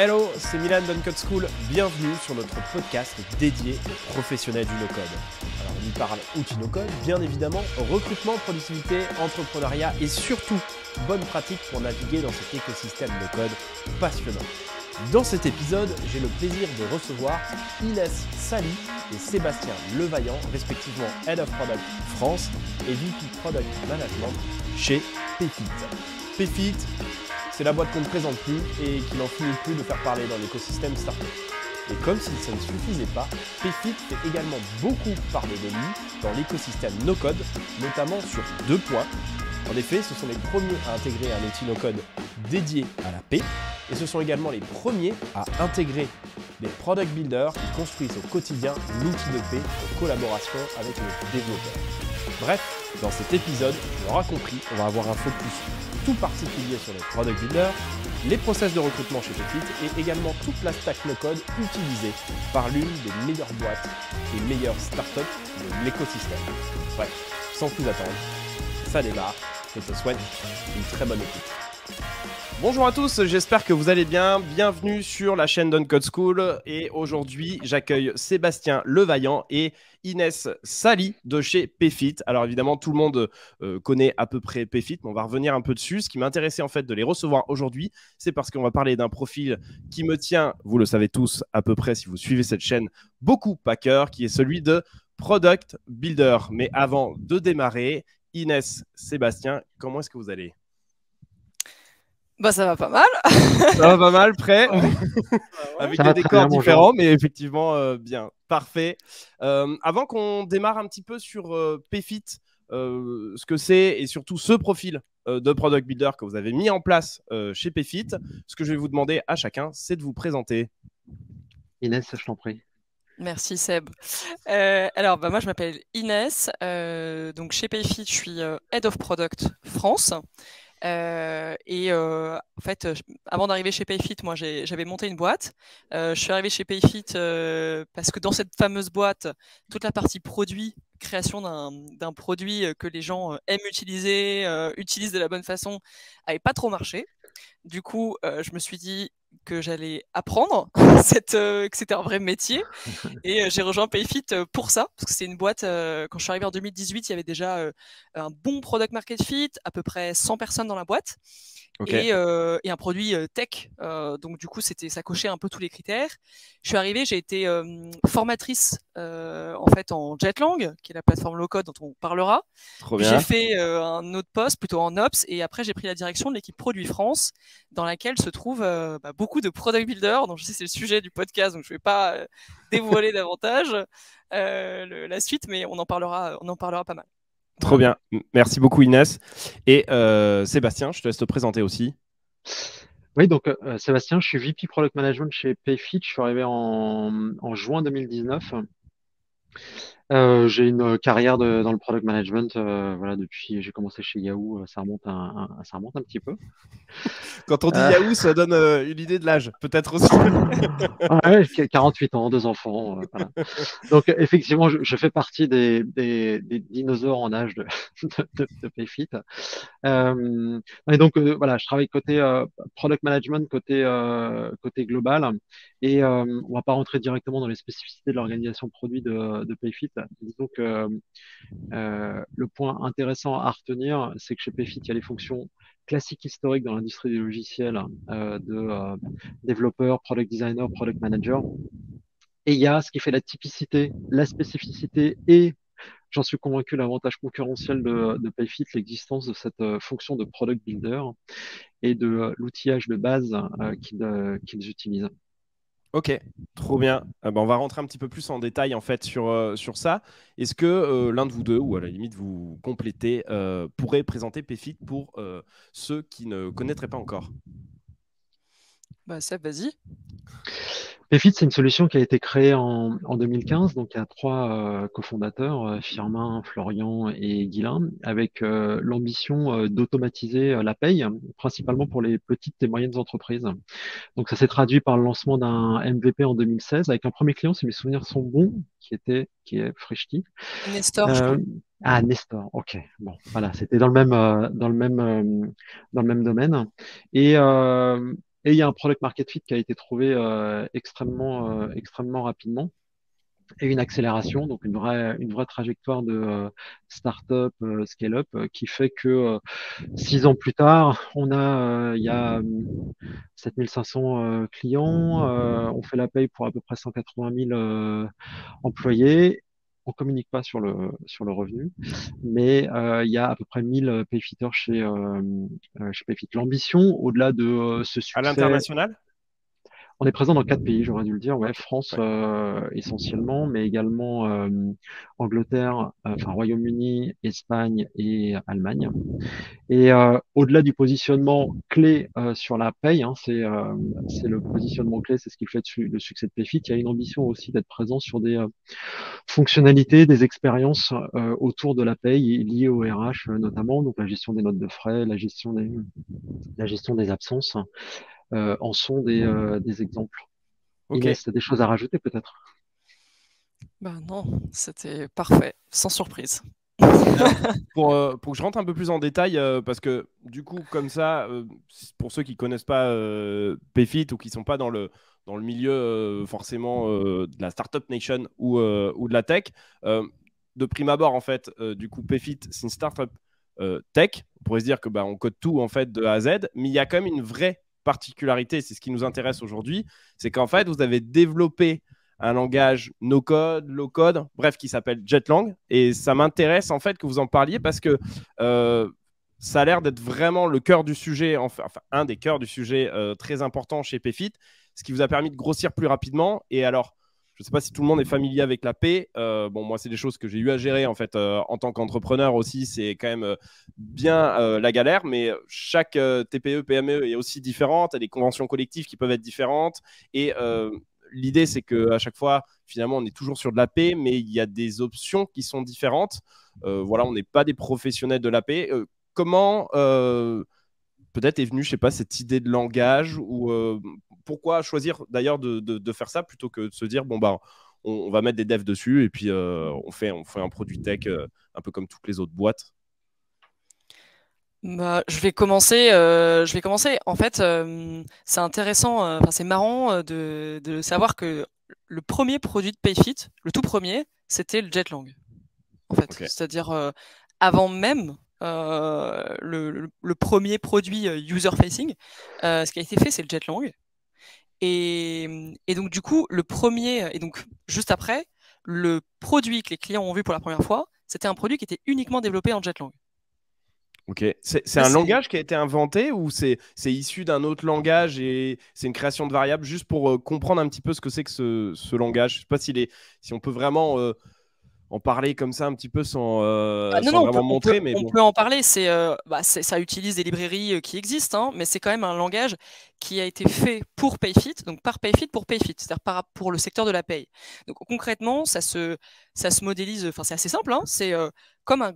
Hello, c'est Milan d'Uncode School. Bienvenue sur notre podcast dédié aux professionnels du no-code. Alors, on y parle outils no-code, bien évidemment, recrutement, productivité, entrepreneuriat et surtout bonnes pratiques pour naviguer dans cet écosystème no-code passionnant. Dans cet épisode, j'ai le plaisir de recevoir Inès Sali et Sébastien Levaillant, respectivement Head of Product France et VP Product Management chez Payfit. Payfit, c'est la boîte qu'on ne présente plus et qui n'en finit plus de faire parler dans l'écosystème startup. Et comme si ça ne suffisait pas, Payfit fait également beaucoup parler de lui dans l'écosystème no-code, notamment sur deux points. En effet, ce sont les premiers à intégrer un outil no-code dédié à la paix, et ce sont également les premiers à intégrer des product builders qui construisent au quotidien l'outil de paix en collaboration avec les développeurs. Bref, dans cet épisode, tu l'auras compris, on va avoir un focus tout particulier sur les product builders, les process de recrutement chez Payfit et également toute la stack no-code utilisée par l'une des meilleures boîtes et meilleures startups de l'écosystème. Bref, sans plus attendre, ça démarre. Je te souhaite une très bonne écoute. Bonjour à tous, j'espère que vous allez bien. Bienvenue sur la chaîne d'Uncode School. Et aujourd'hui, j'accueille Sébastien Levaillant et Inès Sali de chez Payfit. Alors évidemment, tout le monde connaît à peu près Payfit, mais on va revenir un peu dessus. Ce qui m'intéressait en fait de les recevoir aujourd'hui, c'est parce qu'on va parler d'un profil qui me tient, vous le savez tous à peu près si vous suivez cette chaîne, beaucoup à cœur, qui est celui de Product Builder. Mais avant de démarrer, Inès, Sébastien, comment est-ce que vous allez ? Bah ça va pas mal. Ça va pas mal, prêt avec Ça des va très décors bien, différents, mais effectivement bien, parfait. Avant qu'on démarre un petit peu sur Payfit, ce que c'est et surtout ce profil de Product Builder que vous avez mis en place chez Payfit, ce que je vais vous demander à chacun, c'est de vous présenter. Inès, je t'en prie. Merci Seb. Alors moi je m'appelle Inès. Donc chez Payfit, je suis Head of Product France. En fait, avant d'arriver chez Payfit, moi j'avais monté une boîte. Je suis arrivée chez Payfit parce que dans cette fameuse boîte, toute la partie produit, création d'un produit que les gens aiment utiliser, utilisent de la bonne façon, avait pas trop marché. Du coup, je me suis dit que j'allais apprendre que c'était un vrai métier. Et j'ai rejoint Payfit pour ça, parce que c'est une boîte, quand je suis arrivée en 2018, il y avait déjà un bon product market fit, à peu près 100 personnes dans la boîte, Okay. et un produit tech. Donc du coup, ça cochait un peu tous les critères. Je suis arrivée, j'ai été formatrice en fait en Jetlang, qui est la plateforme low-code dont on parlera. Trop Puis bien. j'ai fait un autre poste, plutôt en Ops, et après j'ai pris la direction de l'équipe Produit France, dans laquelle se trouvent beaucoup de product builders. Donc je sais c'est le sujet du podcast, donc je vais pas dévoiler davantage la suite, mais on en parlera pas mal. Trop bien. Merci beaucoup Inès. Et Sébastien, je te laisse te présenter aussi. Oui, donc Sébastien, je suis VP Product Management chez Payfit. Je suis arrivé en juin 2019. J'ai une carrière dans le product management. Voilà, depuis j'ai commencé chez Yahoo, ça remonte un petit peu. Quand on dit Yahoo, ça donne une idée de l'âge, peut-être aussi. Ouais, 48 ans, 2 enfants. Voilà. Donc effectivement, je fais partie des dinosaures en âge de Payfit. Et donc voilà, je travaille côté product management, côté global, et on va pas rentrer directement dans les spécificités de l'organisation produit de Payfit. Disons que le point intéressant à retenir, c'est que chez Payfit, il y a les fonctions classiques historiques dans l'industrie des logiciels de développeur, product designer, product manager. Et il y a ce qui fait la typicité, la spécificité et, j'en suis convaincu, l'avantage concurrentiel de Payfit, l'existence de cette fonction de product builder et de l'outillage de base qu'ils utilisent. Ok, trop bien. On va rentrer un petit peu plus en détail en fait sur ça. Est-ce que l'un de vous deux, ou à la limite vous complétez, pourrait présenter Payfit pour ceux qui ne connaîtraient pas encore? Ça, vas-y. Payfit, c'est une solution qui a été créée en 2015. Donc il y a 3 cofondateurs, Firmin, Florian et Guilain, avec l'ambition d'automatiser la paye, principalement pour les petites et moyennes entreprises. Donc ça s'est traduit par le lancement d'un MVP en 2016 avec un premier client, si mes souvenirs sont bons, qui est Freshti. Nestor, je crois. Nestor. Ok. Bon, voilà, c'était dans le même domaine. Et Et il y a un product market fit qui a été trouvé extrêmement rapidement et une accélération, donc une vraie trajectoire de start-up, scale-up, qui fait que 6 ans plus tard, il y a 7500 clients, on fait la paye pour à peu près 180 000 employés. On communique pas sur le revenu, mais il y a à peu près 1000 payfitters chez Payfit. L'ambition, au-delà de ce À succès, l'international? on est présent dans 4 pays, j'aurais dû le dire, ouais, Ok. France Ouais. essentiellement, mais également Angleterre, enfin Royaume-Uni, Espagne et Allemagne. Et au-delà du positionnement clé sur la paye, hein, c'est le positionnement clé, c'est ce qui fait le succès de Payfit. Il y a une ambition aussi d'être présent sur des fonctionnalités, des expériences autour de la paye liées au RH notamment, donc la gestion des notes de frais, la gestion des absences, en sont des exemples. Ok. Inès, tu as des choses à rajouter peut-être? Bah non, c'était parfait, sans surprise. Alors, pour que je rentre un peu plus en détail, parce que du coup, comme ça, pour ceux qui connaissent pas Payfit ou qui sont pas dans le milieu forcément de la Startup Nation ou de la tech, de prime abord, en fait, du coup, Payfit, c'est une startup tech. On pourrait se dire que bah, on code tout en fait de A à Z, mais il y a quand même une vraie particularité, c'est ce qui nous intéresse aujourd'hui, c'est qu'en fait, vous avez développé un langage no-code, low-code, bref, qui s'appelle Jetlang. Et ça m'intéresse en fait que vous en parliez parce que ça a l'air d'être vraiment le cœur du sujet, enfin un des cœurs du sujet très important chez Payfit, ce qui vous a permis de grossir plus rapidement. Et alors, je ne sais pas si tout le monde est familier avec la paix. Bon, moi, c'est des choses que j'ai eu à gérer en fait en tant qu'entrepreneur aussi. C'est quand même bien la galère, mais chaque TPE, PME est aussi différente. Il y a des conventions collectives qui peuvent être différentes. Et l'idée, c'est qu'à chaque fois, finalement, on est toujours sur de la paix, mais il y a des options qui sont différentes. Voilà, on n'est pas des professionnels de la paix. Comment peut-être est venue, je sais pas, cette idée de langage ou pourquoi choisir d'ailleurs de faire ça plutôt que de se dire bon bah on va mettre des devs dessus et puis on fait un produit tech un peu comme toutes les autres boîtes. Bah, je vais commencer. En fait, c'est intéressant, enfin, c'est marrant de savoir que le premier produit de Payfit, le tout premier, c'était le Jetlang. En fait, Ok. c'est-à-dire avant même le premier produit user-facing, ce qui a été fait, c'est le Jetlang. Et donc, du coup, et donc, juste après, le produit que les clients ont vu pour la première fois, c'était un produit qui était uniquement développé en Jetlang. Ok. C'est Ça, un c'est langage qui a été inventé ou c'est issu d'un autre langage et c'est une création de variables juste pour comprendre un petit peu ce que c'est que ce langage. Je sais pas si on peut vraiment en parler comme ça un petit peu Ah, non, sans non, vraiment montrer, mais on bon. peut en parler. Ça utilise des librairies qui existent, hein, mais c'est quand même un langage qui a été fait pour Payfit, donc par Payfit pour Payfit, c'est-à-dire pour le secteur de la paye. Donc concrètement, ça se modélise. Enfin, c'est assez simple. Hein, c'est comme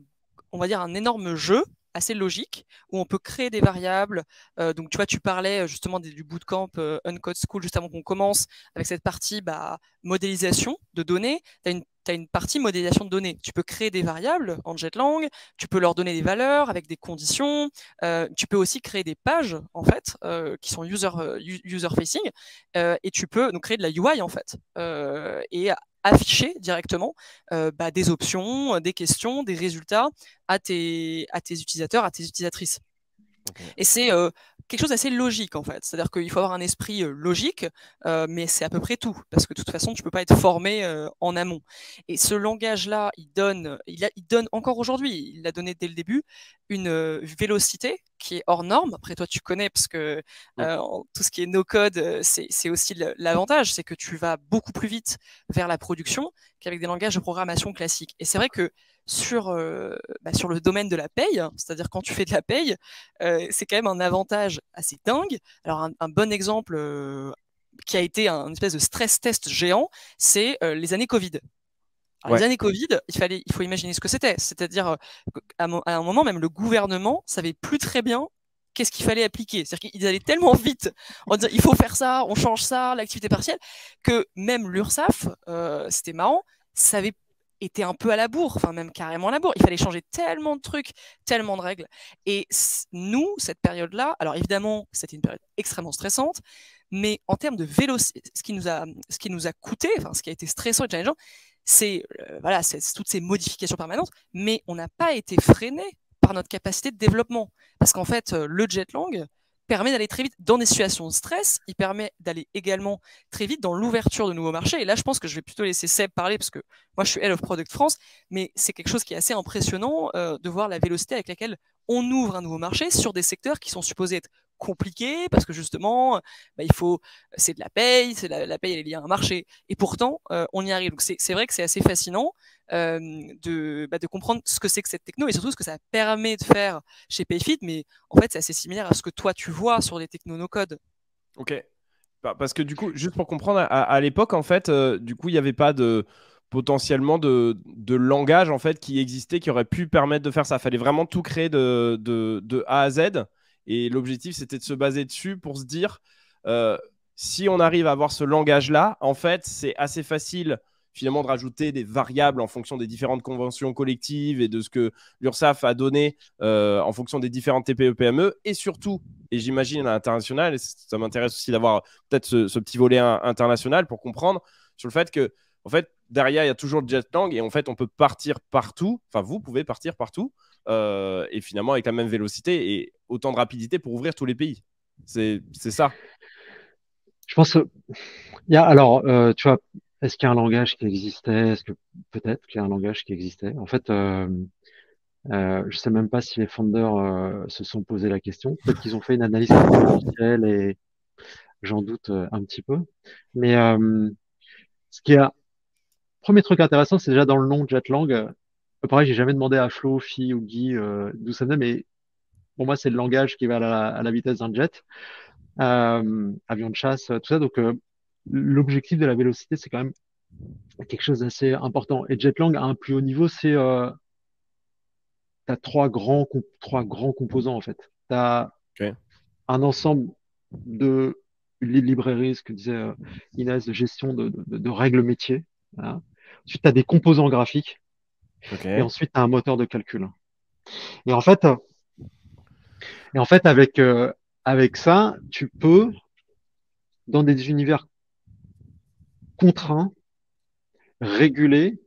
on va dire un énorme jeu assez logique où on peut créer des variables. Donc tu vois, tu parlais justement du bootcamp Uncode School juste avant qu'on commence avec cette partie modélisation de données. Tu as une partie modélisation de données. Tu peux créer des variables en Jetlang, tu peux leur donner des valeurs avec des conditions, tu peux aussi créer des pages en fait qui sont user facing et tu peux donc créer de la UI en fait et afficher directement des options, des questions, des résultats à tes utilisateurs, à tes utilisatrices. Ok. Et c'est quelque chose d'assez logique en fait. C'est-à-dire qu'il faut avoir un esprit logique, mais c'est à peu près tout, parce que de toute façon, tu peux pas être formé en amont. Et ce langage-là, il donne encore aujourd'hui, il l'a donné dès le début, une vélocité qui est hors norme. Après, toi, tu connais, parce que Mm. tout ce qui est no-code, c'est aussi l'avantage, c'est que tu vas beaucoup plus vite vers la production qu'avec des langages de programmation classiques. Et c'est vrai que sur le domaine de la paye, c'est-à-dire quand tu fais de la paye, c'est quand même un avantage assez dingue. Alors un bon exemple qui a été un espèce de stress test géant, c'est les années Covid. Alors, Ouais. les années Covid, il faut imaginer ce que c'était. C'est-à-dire qu'à un moment même le gouvernement savait plus très bien qu'est-ce qu'il fallait appliquer. C'est-à-dire qu'ils allaient tellement vite en disant il faut faire ça, on change ça, l'activité partielle, que même l'URSSAF, c'était marrant, savait était un peu à la bourre, enfin même carrément à la bourre. Il fallait changer tellement de trucs, tellement de règles. Et nous, cette période-là, alors évidemment, c'était une période extrêmement stressante, mais en termes de vélocité, ce qui nous a coûté, enfin ce qui a été stressant et challengeant, c'est voilà, c'est toutes ces modifications permanentes, mais on n'a pas été freiné par notre capacité de développement. Parce qu'en fait, le jet lang permet d'aller très vite dans des situations de stress, il permet d'aller également très vite dans l'ouverture de nouveaux marchés. Et là, je pense que je vais plutôt laisser Seb parler, parce que moi, je suis Head of Product France, mais c'est quelque chose qui est assez impressionnant de voir la vélocité avec laquelle on ouvre un nouveau marché sur des secteurs qui sont supposés être compliqués, parce que justement, il faut, c'est de la paye, c'est la paye, elle est liée à un marché. Et pourtant, on y arrive. Donc, c'est vrai que c'est assez fascinant de comprendre ce que c'est que cette techno et surtout ce que ça permet de faire chez Payfit, mais en fait, c'est assez similaire à ce que toi, tu vois sur les technos no-code. Ok. Parce que du coup, juste pour comprendre, à l'époque, en fait, du coup, il n'y avait pas potentiellement de langage en fait qui existait qui aurait pu permettre de faire ça. Il fallait vraiment tout créer de A à Z. Et l'objectif, c'était de se baser dessus pour se dire, euh, si on arrive à avoir ce langage-là, en fait, c'est assez facile finalement de rajouter des variables en fonction des différentes conventions collectives et de ce que l'URSSAF a donné en fonction des différentes TPE-PME. Et surtout, et j'imagine à l'international, et ça m'intéresse aussi d'avoir peut-être ce petit volet international pour comprendre sur le fait que, en fait, derrière, il y a toujours le jet lang et en fait, on peut partir partout. Enfin, vous pouvez partir partout et finalement avec la même vélocité et autant de rapidité pour ouvrir tous les pays. C'est ça. Je pense, alors, tu vois, est-ce qu'il y a un langage qui existait? Est-ce que peut-être qu'il y a un langage qui existait? En fait, je sais même pas si les founders se sont posé la question. Peut-être qu'ils ont fait une analyse contextuelle et j'en doute un petit peu. Mais ce qui est premier truc intéressant, c'est déjà dans le nom Jetlang. Pareil, j'ai jamais demandé à Flo, Phi ou Guy d'où ça venait, mais pour moi, c'est le langage qui va à la vitesse d'un jet, avion de chasse, tout ça. Donc, l'objectif de la vélocité, c'est quand même quelque chose d'assez important. Et Jetlang, à un plus haut niveau, c'est t'as trois grands composants en fait. T'as Ok. un ensemble de librairies, ce que disait Inès, de gestion de règles métiers. Voilà. Ensuite, tu as des composants graphiques et Ok. ensuite, tu as un moteur de calcul. Et en fait, avec ça, tu peux, dans des univers contraints, régulés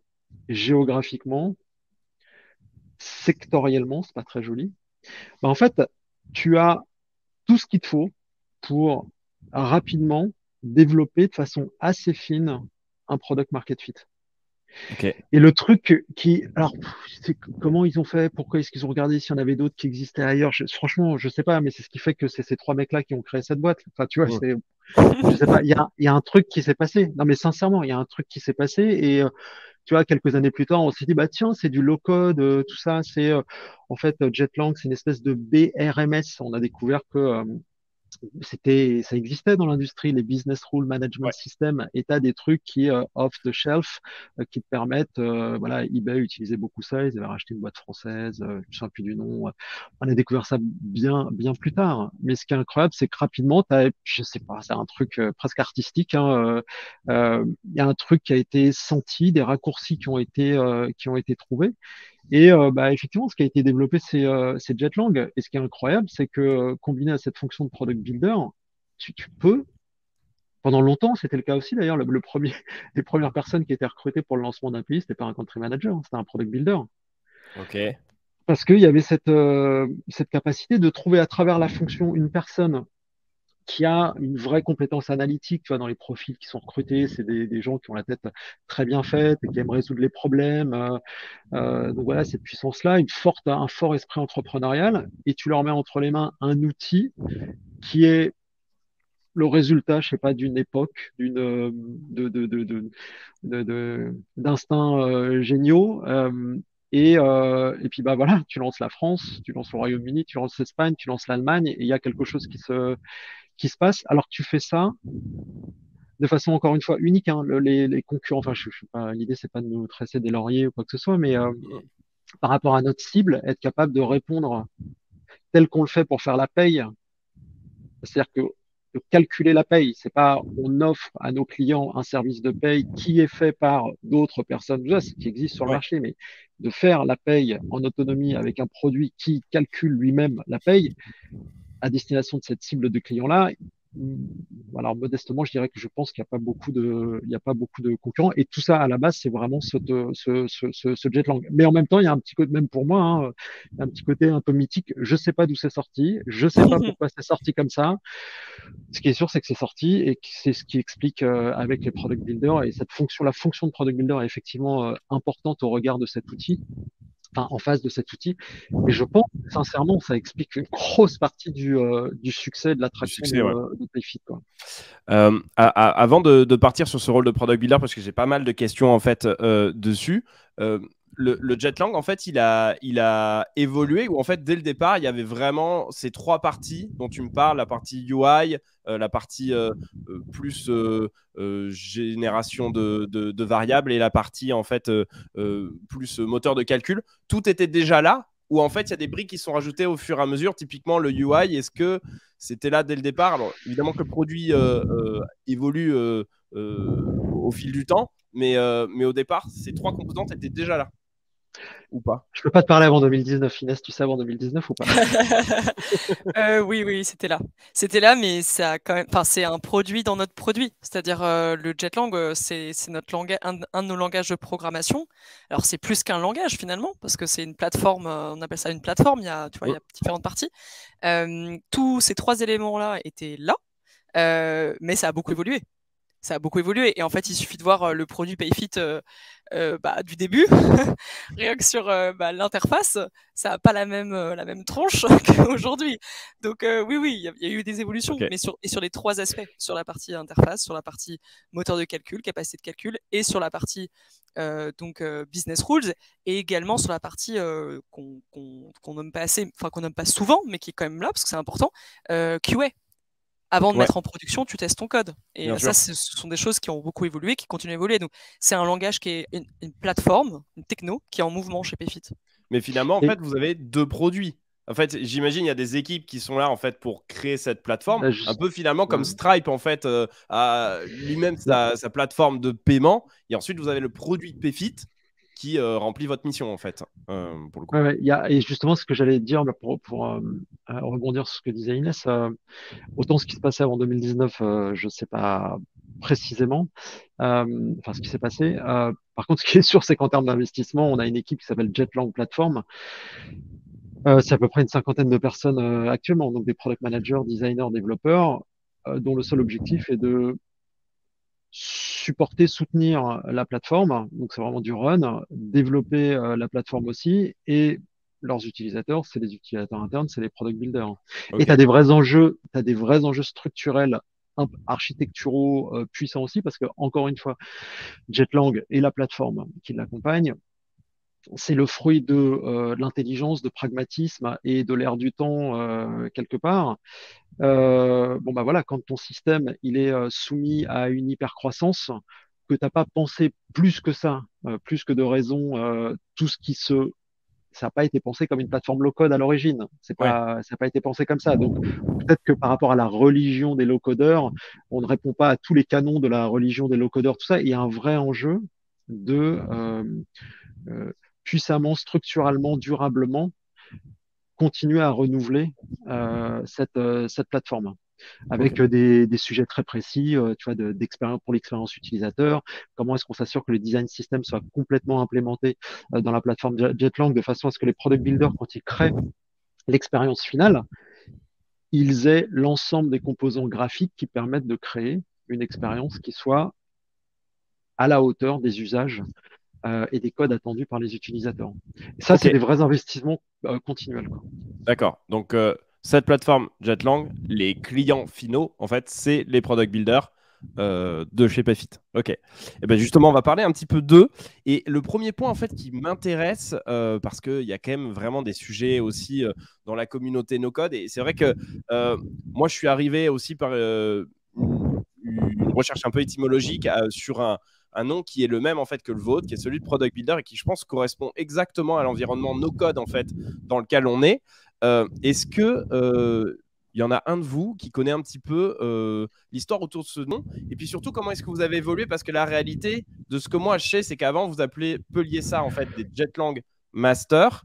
géographiquement, sectoriellement, c'est pas très joli. En fait, tu as tout ce qu'il te faut pour rapidement développer de façon assez fine un product market fit. Ok. Et le truc alors, c'est comment ils ont fait, pourquoi est-ce qu'ils ont regardé s'il y en avait d'autres qui existaient ailleurs. Franchement, je sais pas, mais c'est ce qui fait que c'est ces trois mecs-là qui ont créé cette boîte. Enfin, tu vois, Mm. je sais pas, il y a un truc qui s'est passé. Non, mais sincèrement, il y a un truc qui s'est passé et tu vois, quelques années plus tard, on s'est dit, bah tiens, c'est du low-code, tout ça, c'est en fait Jetlang, c'est une espèce de BRMS. On a découvert que ça existait dans l'industrie, les Business Rule Management Ouais. System, et t'as des trucs qui, off the shelf, qui te permettent, voilà, eBay utilisait beaucoup ça, ils avaient racheté une boîte française, je ne me souviens plus du nom. On a découvert ça bien plus tard. Mais ce qui est incroyable, c'est que rapidement, je sais pas, c'est un truc presque artistique, hein, il y a un truc qui a été senti, des raccourcis qui ont été trouvés. Et effectivement, ce qui a été développé, c'est Jetlang. Et ce qui est incroyable, c'est que combiné à cette fonction de product builder, tu peux, pendant longtemps, c'était le cas aussi d'ailleurs, les premières personnes qui étaient recrutées pour le lancement d'un pays, c'était pas un country manager, hein, c'était un product builder. Ok. Parce qu'il y avait cette capacité de trouver à travers la fonction une personne qui a une vraie compétence analytique, tu vois, dans les profils qui sont recrutés, c'est des gens qui ont la tête très bien faite et qui aiment résoudre les problèmes. Donc voilà, cette puissance-là, un fort esprit entrepreneurial, et tu leur mets entre les mains un outil qui est le résultat, je sais pas, d'une époque, d'instincts géniaux. Et puis bah voilà, tu lances la France, tu lances le Royaume-Uni, tu lances l'Espagne, tu lances l'Allemagne, et il y a quelque chose qui se passe. Alors que tu fais ça de façon encore une fois unique. Hein, les concurrents, enfin, je suis pas, l'idée c'est pas de nous tresser des lauriers ou quoi que ce soit, mais par rapport à notre cible, être capable de répondre tel qu'on le fait pour faire la paye. C'est-à-dire que de calculer la paye. C'est pas on offre à nos clients un service de paye qui est fait par d'autres personnes, ce qui existe sur le Ouais. marché, mais de faire la paye en autonomie avec un produit qui calcule lui-même la paye à destination de cette cible de clients-là. Alors modestement, je dirais que je pense qu'il n'y a pas beaucoup de concurrents. Et tout ça, à la base, c'est vraiment ce Jetlang. Mais en même temps, il y a un petit côté, même pour moi, hein, un petit côté un peu mythique. Je sais pas d'où c'est sorti. Je sais pas pourquoi c'est sorti comme ça. Ce qui est sûr, c'est que c'est sorti et que c'est ce qui explique avec les product builders et la fonction de product builder est effectivement importante au regard de cet outil, enfin en face de cet outil. Mais je pense sincèrement, ça explique une grosse partie du succès de l'attraction Ouais. de Payfit, quoi. Avant de partir sur ce rôle de product builder, parce que j'ai pas mal de questions en fait dessus, le Jetlang en fait il a évolué ou en fait dès le départ il y avait vraiment ces trois parties dont tu me parles, la partie UI, la partie plus génération de variables et la partie en fait plus moteur de calcul. Tout était déjà là ou en fait il y a des briques qui sont rajoutées au fur et à mesure, typiquement le UI, est-ce que c'était là dès le départ? Alors, évidemment que le produit évolue au fil du temps, mais au départ, ces trois composantes étaient déjà là, ou pas? Je peux pas te parler avant 2019, Inès, tu sais avant 2019 ou pas? Oui, oui, c'était là. C'était là, mais ça a quand même, enfin, c'est un produit dans notre produit. C'est-à-dire le Jetlang, c'est notre langage, un de nos langages de programmation. Alors c'est plus qu'un langage finalement, parce que c'est une plateforme. On appelle ça une plateforme. Il y a, tu vois, il y a différentes parties. Tous ces trois éléments-là étaient là, mais ça a beaucoup évolué. Ça a beaucoup évolué. Et en fait, il suffit de voir le produit Payfit du début. Rien que sur l'interface, ça n'a pas la même tronche qu'aujourd'hui. Donc oui, oui, il y a eu des évolutions, Okay. mais sur les trois aspects, sur la partie interface, sur la partie moteur de calcul, capacité de calcul, et sur la partie business rules, et également sur la partie qu'on nomme pas assez, enfin qu'on nomme pas souvent, mais qui est quand même là, parce que c'est important, QA. Avant de mettre en production, tu testes ton code. Et ça, ce sont des choses qui ont beaucoup évolué, qui continuent à évoluer. Donc, c'est un langage qui est une plateforme, une techno, qui est en mouvement chez Payfit. Mais finalement, en fait, vous avez deux produits. En fait, j'imagine il y a des équipes qui sont là en fait pour créer cette plateforme, un peu finalement comme Stripe en fait a lui-même sa plateforme de paiement. Et ensuite, vous avez le produit Payfit qui remplit votre mission en fait. Pour le coup. Et justement, ce que j'allais dire pour rebondir sur ce que disait Inès, autant ce qui se passait avant 2019, je ne sais pas précisément, ce qui s'est passé. Par contre, ce qui est sûr, c'est qu'en termes d'investissement, on a une équipe qui s'appelle Jetlang Platform. C'est à peu près une cinquantaine de personnes actuellement, donc des product managers, designers, développeurs, dont le seul objectif est de supporter, soutenir la plateforme, donc c'est vraiment du run, développer la plateforme aussi, et leurs utilisateurs, c'est les utilisateurs internes, c'est les product builders. Okay. Et tu as des vrais enjeux, structurels, architecturaux puissants aussi, parce que encore une fois, Jetlang et la plateforme qui l'accompagne, c'est le fruit de l'intelligence, de pragmatisme et de l'air du temps quelque part. Quand ton système il est soumis à une hypercroissance, que tu n'as pas pensé plus que ça, plus que de raison, tout ce qui ça n'a pas été pensé comme une plateforme low-code à l'origine. Ça n'a pas été pensé comme ça. Donc, peut-être que par rapport à la religion des low-codeurs, on ne répond pas à tous les canons de la religion des low-codeurs, tout ça. Il y a un vrai enjeu de puissamment, structurellement, durablement, continuer à renouveler cette plateforme avec des sujets très précis, tu vois, d'expérience pour l'expérience utilisateur. Comment est-ce qu'on s'assure que le design system soit complètement implémenté dans la plateforme Jetlang de façon à ce que les product builders, quand ils créent l'expérience finale, ils aient l'ensemble des composants graphiques qui permettent de créer une expérience qui soit à la hauteur des usages et des codes attendus par les utilisateurs. Et ça, c'est des vrais investissements continuels. D'accord. Donc, cette plateforme Jetlang, les clients finaux, en fait, c'est les product builders de chez Payfit. Ok. Et ben justement, on va parler un petit peu d'eux. Et le premier point, en fait, qui m'intéresse, parce qu'il y a quand même vraiment des sujets aussi dans la communauté no-code. Et c'est vrai que moi, je suis arrivé aussi par une recherche un peu étymologique sur un nom qui est le même en fait que le vôtre, qui est celui de Product Builder et qui, je pense, correspond exactement à l'environnement no-code en fait dans lequel on est. Est-ce que il y en a un de vous qui connaît un petit peu l'histoire autour de ce nom. Et puis surtout, comment est-ce que vous avez évolué? Parce que la réalité de ce que moi je sais, c'est qu'avant, vous appeliez ça en fait des Jetlang Master.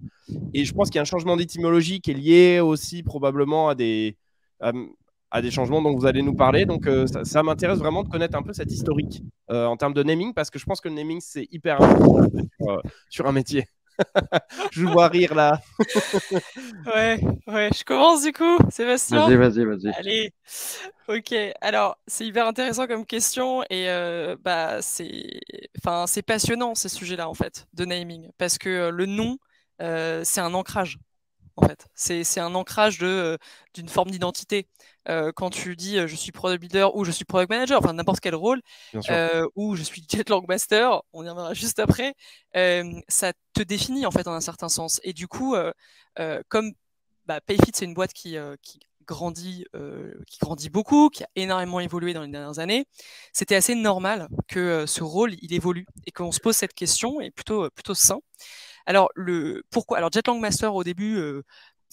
Et je pense qu'il y a un changement d'étymologie qui est lié aussi probablement à des changements dont vous allez nous parler. Donc, ça m'intéresse vraiment de connaître un peu cette historique en termes de naming, parce que je pense que le naming, c'est hyper important sur un métier. Je vous vois rire là. Ouais, je commence du coup, Sébastien. Vas-y. Allez, ok. Alors, c'est hyper intéressant comme question et c'est passionnant ces sujets-là en fait de naming parce que le nom, c'est un ancrage en fait. C'est un ancrage d'une forme d'identité. Quand tu dis je suis product builder ou je suis product manager, enfin n'importe quel rôle, ou je suis Jetlang Master, on y reviendra juste après, ça te définit en fait en un certain sens. Et du coup, comme Payfit, c'est une boîte qui grandit beaucoup, qui a énormément évolué dans les dernières années, c'était assez normal que ce rôle il évolue et qu'on se pose cette question, et plutôt sain. Alors pourquoi? Alors Jetlang Master au début,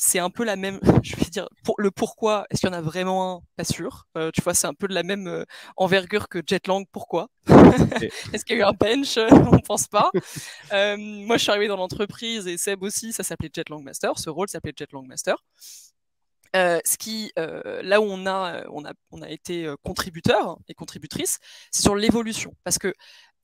c'est un peu la même, je vais dire, le pourquoi, est-ce qu'il y en a vraiment un? Pas sûr. Tu vois, c'est un peu de la même envergure que Jetlang, pourquoi? Est-ce qu'il y a eu un bench? On ne pense pas. Moi, je suis arrivé dans l'entreprise et Seb aussi, ça s'appelait Jetlang Master, ce rôle s'appelait Jetlang Master. Là où on a été contributeur et contributrice, c'est sur l'évolution. Parce que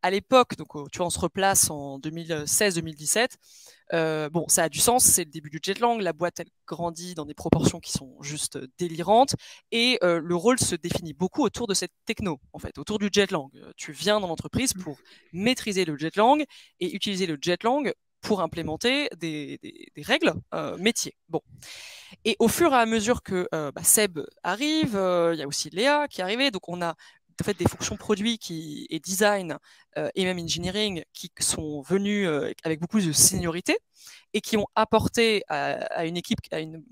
à l'époque, donc tu vois, on se replace en 2016-2017. Bon, ça a du sens, c'est le début du Jetlang, la boîte elle grandit dans des proportions qui sont juste délirantes, et le rôle se définit beaucoup autour de cette techno, en fait, autour du Jetlang. Tu viens dans l'entreprise pour maîtriser le Jetlang et utiliser le Jetlang pour implémenter des règles métiers. Bon. Et au fur et à mesure que Seb arrive, il y a aussi Léa qui est arrivée, donc on a en fait des fonctions produits et design et même engineering qui sont venus avec beaucoup de seniorité et qui ont apporté à une équipe, à une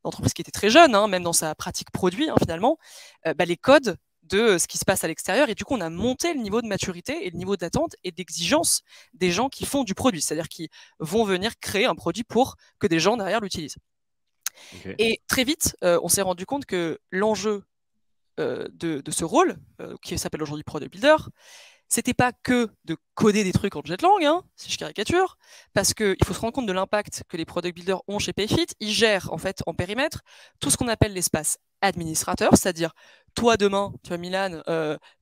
entreprise qui était très jeune, hein, même dans sa pratique produit finalement, les codes de ce qui se passe à l'extérieur, et du coup on a monté le niveau de maturité et le niveau d'attente et d'exigence des gens qui font du produit, c'est-à-dire qui vont venir créer un produit pour que des gens derrière l'utilisent. Okay. Et très vite, on s'est rendu compte que l'enjeu de ce rôle, qui s'appelle aujourd'hui Product Builder, c'était pas que de coder des trucs en Jetlang, hein, si je caricature, parce qu'il faut se rendre compte de l'impact que les Product Builders ont chez Payfit. Ils gèrent en fait en périmètre tout ce qu'on appelle l'espace administrateur, c'est-à-dire toi demain, tu vois Milan,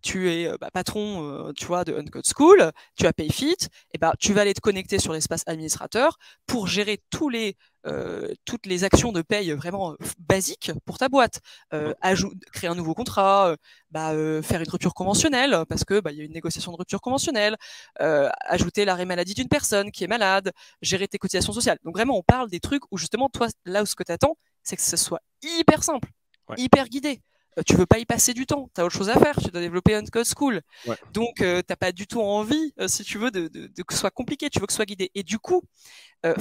tu es patron, tu vois, de Uncode School, tu as Payfit, et tu vas aller te connecter sur l'espace administrateur pour gérer toutes les actions de paye vraiment basiques pour ta boîte, créer un nouveau contrat, faire une rupture conventionnelle parce que y a une négociation de rupture conventionnelle, ajouter l'arrêt maladie d'une personne qui est malade, gérer tes cotisations sociales. Donc vraiment, on parle des trucs où justement toi, là où ce que tu attends, c'est que ce soit hyper simple, hyper guidé. Tu veux pas y passer du temps, tu as autre chose à faire, tu dois développer Uncode School. Donc t'as pas du tout envie, si tu veux, de que ce soit compliqué, tu veux que ce soit guidé. Et du coup,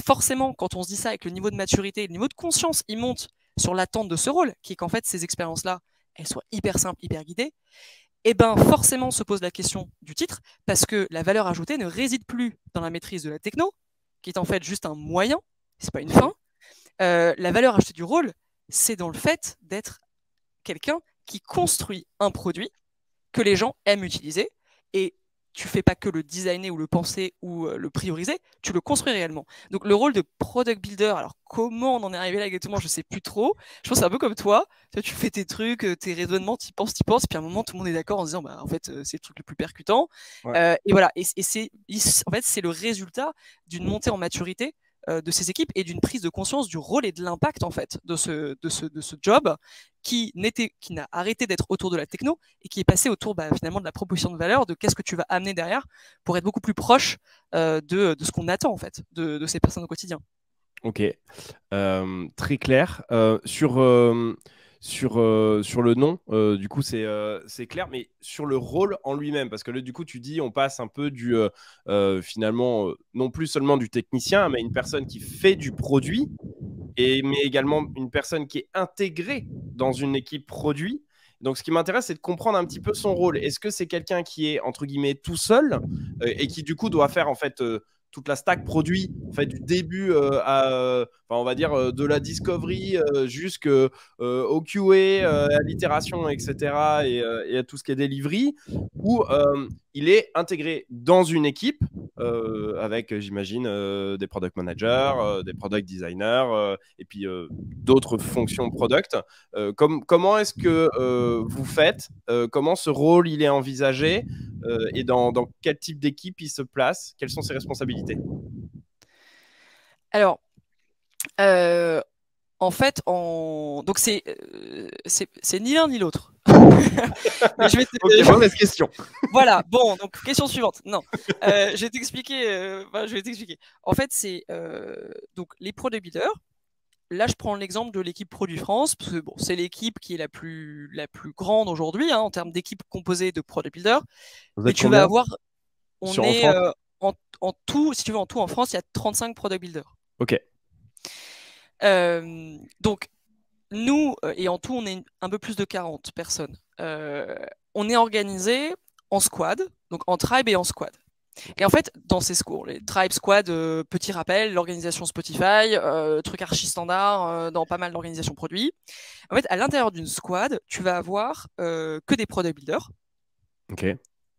forcément, quand on se dit ça, avec le niveau de maturité, le niveau de conscience, il monte sur l'attente de ce rôle, qui est qu'en fait ces expériences-là, elles soient hyper simples, hyper guidées. Et forcément se pose la question du titre, parce que la valeur ajoutée ne réside plus dans la maîtrise de la techno, qui est en fait juste un moyen, c'est pas une fin. La valeur ajoutée du rôle, c'est dans le fait d'être quelqu'un qui construit un produit que les gens aiment utiliser, et tu fais pas que le designer ou le penser ou le prioriser, tu le construis réellement. Donc le rôle de product builder, alors comment on en est arrivé là exactement, je sais plus trop. Je pense que c'est un peu comme toi, tu fais tes trucs, tes raisonnements, t'y penses, puis à un moment tout le monde est d'accord en se disant en fait c'est le truc le plus percutant. Et voilà, et en fait c'est le résultat d'une montée en maturité de ces équipes et d'une prise de conscience du rôle et de l'impact en fait de ce job qui n'a arrêté d'être autour de la techno et qui est passé autour finalement de la proposition de valeur, de qu'est-ce que tu vas amener derrière pour être beaucoup plus proche de ce qu'on attend en fait de ces personnes au quotidien. Ok, très clair. Sur le nom, du coup, c'est clair, mais sur le rôle en lui-même, parce que là, du coup, tu dis, on passe un peu finalement, non plus seulement du technicien, mais une personne qui fait du produit, mais également une personne qui est intégrée dans une équipe produit. Donc, ce qui m'intéresse, c'est de comprendre un petit peu son rôle. Est-ce que c'est quelqu'un qui est, entre guillemets, tout seul et qui, du coup, doit faire, en fait, toute la stack produit, en fait, du début on va dire de la discovery jusqu'au QA, à l'itération, etc. Et à tout ce qui est delivery, où il est intégré dans une équipe avec, j'imagine, des product managers, des product designers et puis d'autres fonctions product. Comment est-ce que vous faites comment ce rôle il est envisagé et dans quel type d'équipe il se place? Quelles sont ses responsabilités? Alors, en fait, donc c'est ni l'un ni l'autre. Mais ok, mauvaise question. Voilà, bon, donc question suivante. Non, je vais t'expliquer. En fait, c'est donc les product builders. Là, je prends l'exemple de l'équipe Produit France, parce que bon, c'est l'équipe qui est la plus grande aujourd'hui en termes d'équipe composée de product builders. Vous êtes tu vas avoir, en tout, si tu veux, en tout en France, il y a 35 product builders. Ok. Donc, nous, et en tout, on est un peu plus de 40 personnes. On est organisé en squad, donc en tribe et en squad. Et en fait, dans ces squads, les tribe, squad, petit rappel, l'organisation Spotify, truc archi standard dans pas mal d'organisations produits. En fait, à l'intérieur d'une squad, tu vas avoir que des product builders. Ok.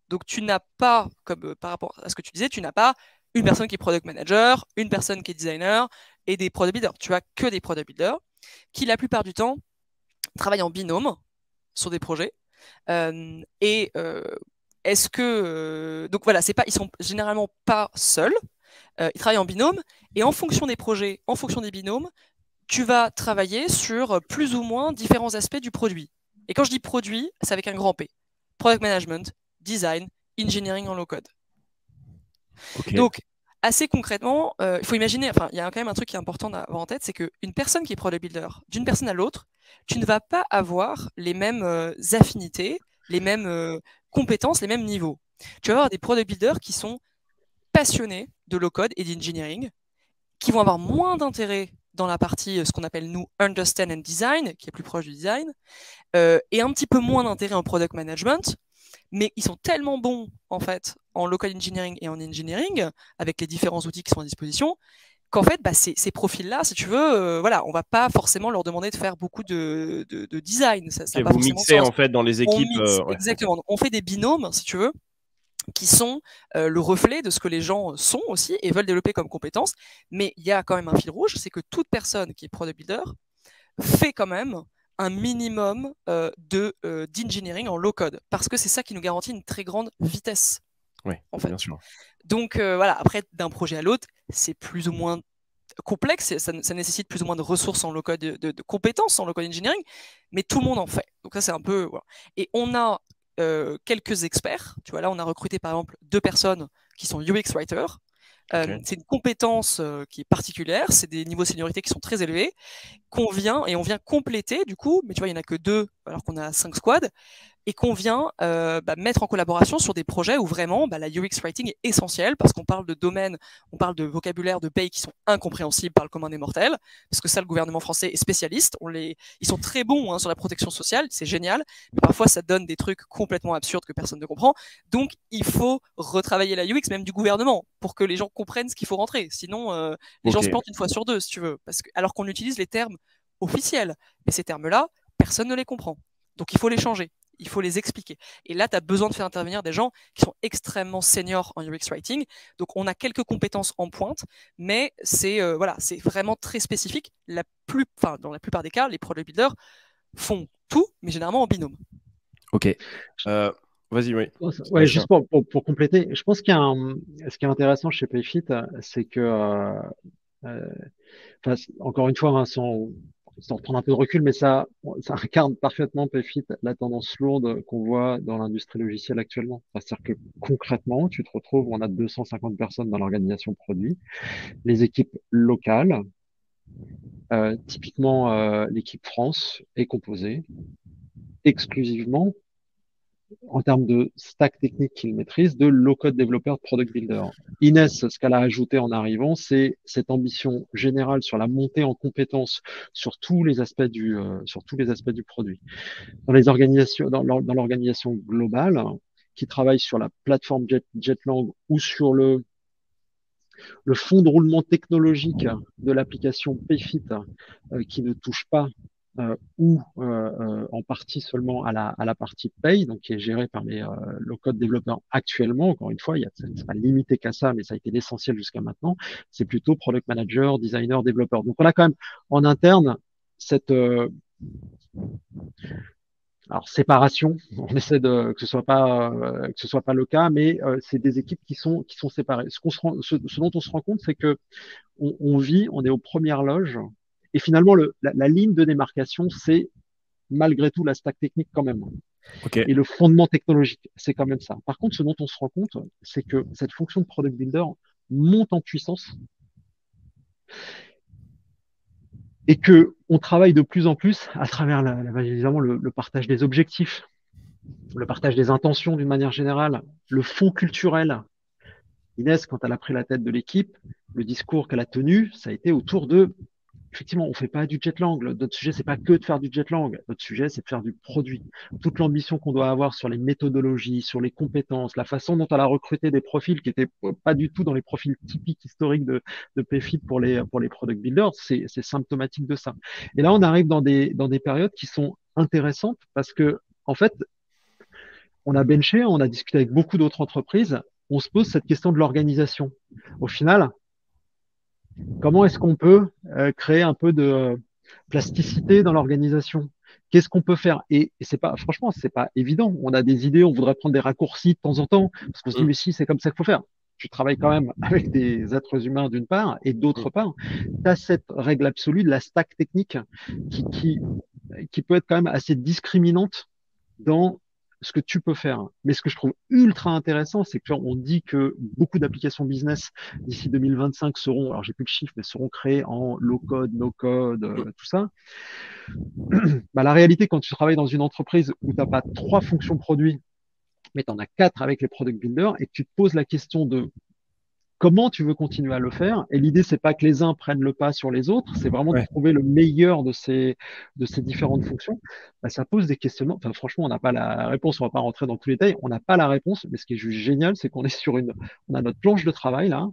Donc, tu n'as pas, comme par rapport à ce que tu disais, tu n'as pas une personne qui est product manager, une personne qui est designer et des product builders. Tu as que des product builders qui, la plupart du temps, travaillent en binôme sur des projets. Est-ce que donc voilà, ils sont généralement pas seuls. Ils travaillent en binôme et en fonction des projets, en fonction des binômes, tu vas travailler sur plus ou moins différents aspects du produit. Et quand je dis produit, c'est avec un grand P. Product management, design, engineering en low code. Okay. Donc, assez concrètement, il faut imaginer, il y a quand même un truc qui est important à avoir en tête, c'est qu'une personne qui est product builder, d'une personne à l'autre, tu ne vas pas avoir les mêmes affinités, les mêmes compétences, les mêmes niveaux. Tu vas avoir des product builders qui sont passionnés de low code et d'engineering, qui vont avoir moins d'intérêt dans la partie, ce qu'on appelle nous, understand and design, qui est plus proche du design, et un petit peu moins d'intérêt en product management, mais ils sont tellement bons en fait en local engineering et en engineering avec les différents outils qui sont à disposition qu'en fait ces profils-là, si tu veux, voilà, on va pas forcément leur demander de faire beaucoup de design. Ça okay, vous mixez en fait dans les équipes. Ouais, exactement. Okay. On fait des binômes, si tu veux, qui sont le reflet de ce que les gens sont aussi et veulent développer comme compétences. Mais il y a quand même un fil rouge, c'est que toute personne qui est product builder fait quand même un minimum d'engineering en low code, parce que c'est ça qui nous garantit une très grande vitesse. Oui, en fait. Bien sûr. Donc voilà, après, d'un projet à l'autre, c'est plus ou moins complexe, ça nécessite plus ou moins de ressources en low code, de compétences en low code engineering, mais tout le monde en fait. Donc ça, c'est un peu... Voilà. Et on a quelques experts. Tu vois, là, on a recruté par exemple 2 personnes qui sont UX writers. Okay. C'est une compétence qui est particulière, c'est des niveaux de seniorité qui sont très élevés, on vient compléter du coup, mais tu vois, il n'y en a que 2 alors qu'on a 5 squads, et qu'on vient mettre en collaboration sur des projets où vraiment la UX writing est essentielle, parce qu'on parle de domaines, on parle de vocabulaire, de pays qui sont incompréhensibles par le commun des mortels, parce que ça, le gouvernement français est spécialiste. Ils sont très bons sur la protection sociale, c'est génial, mais parfois ça donne des trucs complètement absurdes que personne ne comprend. Donc il faut retravailler la UX, même du gouvernement, pour que les gens comprennent ce qu'il faut rentrer. Sinon, les gens se plantent une fois sur 2, si tu veux, alors qu'on utilise les termes officiels, mais ces termes-là, personne ne les comprend. Donc il faut les changer. Il faut les expliquer. Et là, tu as besoin de faire intervenir des gens qui sont extrêmement seniors en UX Writing. Donc, on a quelques compétences en pointe, mais c'est vraiment très spécifique. Dans la plupart des cas, les product builders font tout, mais généralement en binôme. Ok. Vas-y, oui. Ouais, juste pour compléter, je pense qu'il y a ce qui est intéressant chez Payfit, c'est que, encore une fois, sans prendre un peu de recul, mais ça incarne parfaitement Payfit la tendance lourde qu'on voit dans l'industrie logicielle actuellement. C'est-à-dire que concrètement, tu te retrouves, on a 250 personnes dans l'organisation produit, les équipes locales, typiquement l'équipe France est composée exclusivement en termes de stack technique qu'il maîtrise, de low-code développeur, de product builder. Inès, ce qu'elle a ajouté en arrivant, c'est cette ambition générale sur la montée en compétences sur tous les aspects du produit. Dans les organisations, dans l'organisation globale, qui travaille sur la plateforme Jetlang ou sur le fond de roulement technologique de l'application PayFit qui ne touche pas ou en partie seulement à la partie paye, donc qui est gérée par les low-code développeurs actuellement. Encore une fois, c'est pas limité qu'à ça, mais ça a été l'essentiel jusqu'à maintenant. C'est plutôt product manager, designer, développeur. Donc on a quand même en interne cette alors séparation. On essaie de que ce soit pas le cas, mais c'est des équipes qui sont séparées. Ce dont on se rend compte, c'est que on est aux premières loges. Et finalement, la ligne de démarcation, c'est malgré tout la stack technique quand même. Ok. Et le fondement technologique, c'est quand même ça. Par contre, ce dont on se rend compte, c'est que cette fonction de product builder monte en puissance et que on travaille de plus en plus à travers évidemment le partage des objectifs, le partage des intentions d'une manière générale, le fond culturel. Inès, quand elle a pris la tête de l'équipe, le discours qu'elle a tenu, ça a été autour de effectivement, on ne fait pas du Jetlang. Notre sujet, c'est pas que de faire du Jetlang. Notre sujet, c'est de faire du produit. Toute l'ambition qu'on doit avoir sur les méthodologies, sur les compétences, la façon dont elle a recruté des profils qui étaient pas du tout dans les profils typiques historiques de PayFit pour les product builders, c'est symptomatique de ça. Et là, on arrive dans des périodes qui sont intéressantes parce que, en fait, on a benché, on a discuté avec beaucoup d'autres entreprises. On se pose cette question de l'organisation. Au final, comment est-ce qu'on peut créer un peu de plasticité dans l'organisation? Qu'est-ce qu'on peut faire? Et c'est pas, franchement, c'est pas évident. On a des idées, on voudrait prendre des raccourcis de temps en temps, parce qu'on se dit, mais si, c'est comme ça qu'il faut faire. Tu travailles quand même avec des êtres humains d'une part, et d'autre part, tu as cette règle absolue de la stack technique qui peut être quand même assez discriminante dans ce que tu peux faire. Mais ce que je trouve ultra intéressant, c'est qu'on dit que beaucoup d'applications business d'ici 2025 seront, alors j'ai plus le chiffre, mais seront créées en low code, no code, tout ça. Bah, la réalité, quand tu travailles dans une entreprise où tu n'as pas 3 fonctions produits, mais tu en as 4 avec les product builders, et que tu te poses la question de comment tu veux continuer à le faire. Et l'idée, c'est pas que les uns prennent le pas sur les autres, c'est vraiment de trouver le meilleur de ces différentes fonctions. Bah, ça pose des questionnements. Enfin, franchement, on n'a pas la réponse, on va pas rentrer dans tous les détails, on n'a pas la réponse, mais ce qui est juste génial, c'est qu'on est sur on a notre planche de travail là,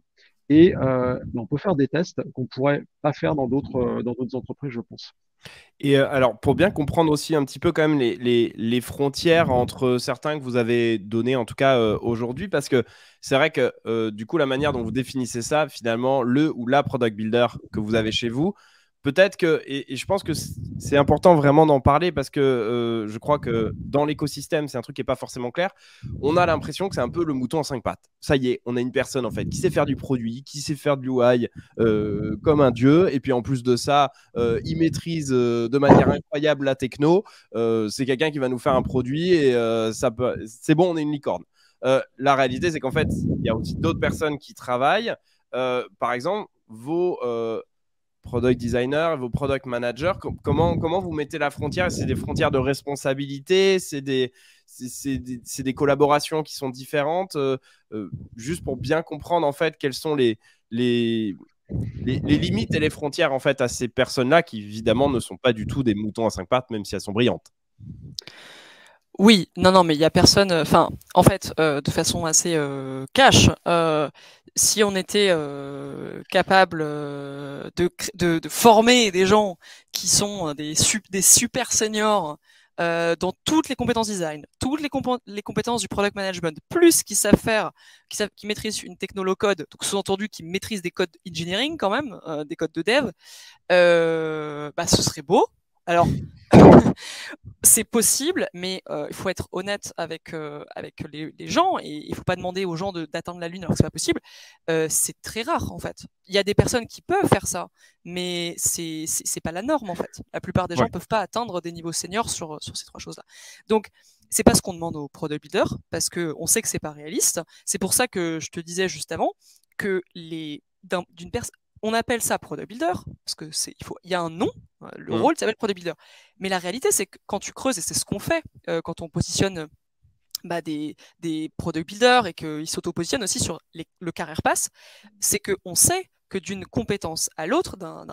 et on peut faire des tests qu'on pourrait pas faire dans d'autres entreprises, je pense. Et alors, pour bien comprendre aussi un petit peu quand même les frontières entre certains que vous avez donnés, en tout cas aujourd'hui, parce que c'est vrai que du coup, la manière dont vous définissez ça, finalement, le ou la product builder que vous avez chez vous, peut-être que, et je pense que c'est important vraiment d'en parler parce que je crois que dans l'écosystème, c'est un truc qui n'est pas forcément clair. On a l'impression que c'est un peu le mouton en 5 pattes. Ça y est, on a une personne en fait qui sait faire du produit, qui sait faire de l'UI comme un dieu. Et puis en plus de ça, il maîtrise de manière incroyable la techno. C'est quelqu'un qui va nous faire un produit et c'est bon, on est une licorne. La réalité, c'est qu'en fait, il y a aussi d'autres personnes qui travaillent. Par exemple, vos product designers, vos product managers, comment vous mettez la frontière? C'est des frontières de responsabilité, c'est des collaborations qui sont différentes, juste pour bien comprendre en fait quelles sont les limites et les frontières en fait à ces personnes-là qui évidemment ne sont pas du tout des moutons à 5 pattes, même si elles sont brillantes. Oui, non, mais il n'y a personne. Enfin, en fait, de façon assez cash, si on était capable de former des gens qui sont des super seniors dans toutes les compétences design, toutes les compétences du product management, plus qui savent faire, qui maîtrisent une techno low code, donc sous-entendu qui maîtrisent des codes engineering quand même, des codes de dev, bah ce serait beau. Alors c'est possible, mais il faut être honnête avec les gens et il faut pas demander aux gens d'atteindre la lune alors que c'est pas possible. C'est très rare en fait. Il y a des personnes qui peuvent faire ça, mais c'est pas la norme en fait. La plupart des gens peuvent pas atteindre des niveaux seniors sur ces 3 choses-là. Donc c'est pas ce qu'on demande aux product builders parce que on sait que c'est pas réaliste. C'est pour ça que je te disais juste avant que d'une personne on appelle ça product builder parce que il y a un nom, le rôle s'appelle product builder. Mais la réalité, c'est que quand tu creuses, et c'est ce qu'on fait quand on positionne des product builders et qu'ils s'auto-positionnent aussi sur le career pass, c'est qu'on sait que d'une compétence à l'autre, d'un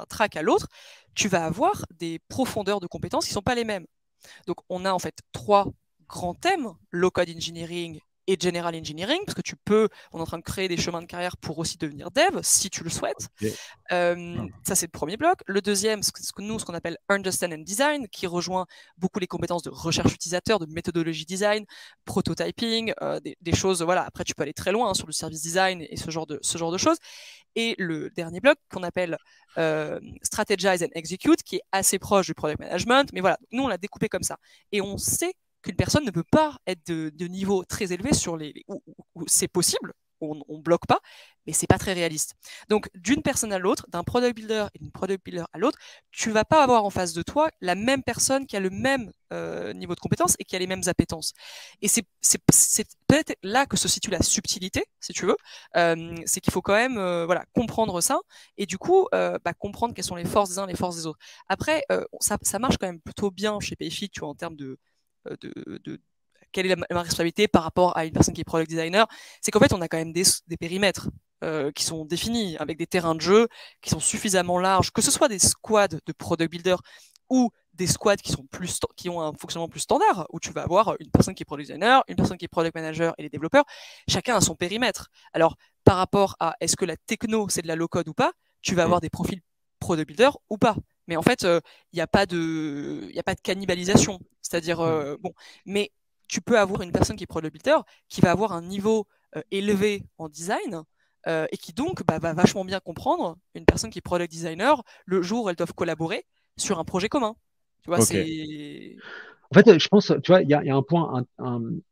track à l'autre, tu vas avoir des profondeurs de compétences qui ne sont pas les mêmes. Donc on a en fait 3 grands thèmes, low code engineering et general engineering, parce que on est en train de créer des chemins de carrière pour aussi devenir dev, si tu le souhaites. Okay. Ça, c'est le premier bloc. Le deuxième, ce qu'on appelle understand and design, qui rejoint beaucoup les compétences de recherche utilisateur, de méthodologie design, prototyping, des choses, voilà. Après, tu peux aller très loin hein, sur le service design et ce genre de choses. Et le dernier bloc qu'on appelle strategize and execute, qui est assez proche du product management, mais voilà, nous on l'a découpé comme ça. Et on sait qu'une personne ne peut pas être de niveau très élevé sur où c'est possible, on bloque pas, mais c'est pas très réaliste. Donc d'une personne à l'autre, d'un product builder et d'une product builder à l'autre, tu vas pas avoir en face de toi la même personne qui a le même niveau de compétence et qui a les mêmes appétences. Et c'est peut-être là que se situe la subtilité, si tu veux. C'est qu'il faut quand même voilà, comprendre ça et du coup comprendre quelles sont les forces des uns, les forces des autres. Après, ça marche quand même plutôt bien chez Payfit, tu vois, en termes de quelle est ma responsabilité par rapport à une personne qui est product designer, c'est qu'en fait on a quand même des périmètres qui sont définis avec des terrains de jeu qui sont suffisamment larges, que ce soit des squads de product builder ou des squads qui ont un fonctionnement plus standard, où tu vas avoir une personne qui est product designer, une personne qui est product manager et les développeurs, chacun a son périmètre. Alors par rapport à est-ce que la techno c'est de la low code ou pas, tu vas avoir des profils product builder ou pas. Mais en fait, il n'y a pas de cannibalisation. C'est-à-dire, bon, mais tu peux avoir une personne qui est product builder qui va avoir un niveau élevé en design et qui donc va vachement bien comprendre une personne qui est product designer le jour où elles doivent collaborer sur un projet commun. Tu vois, Okay. En fait, je pense, tu vois, il y a un point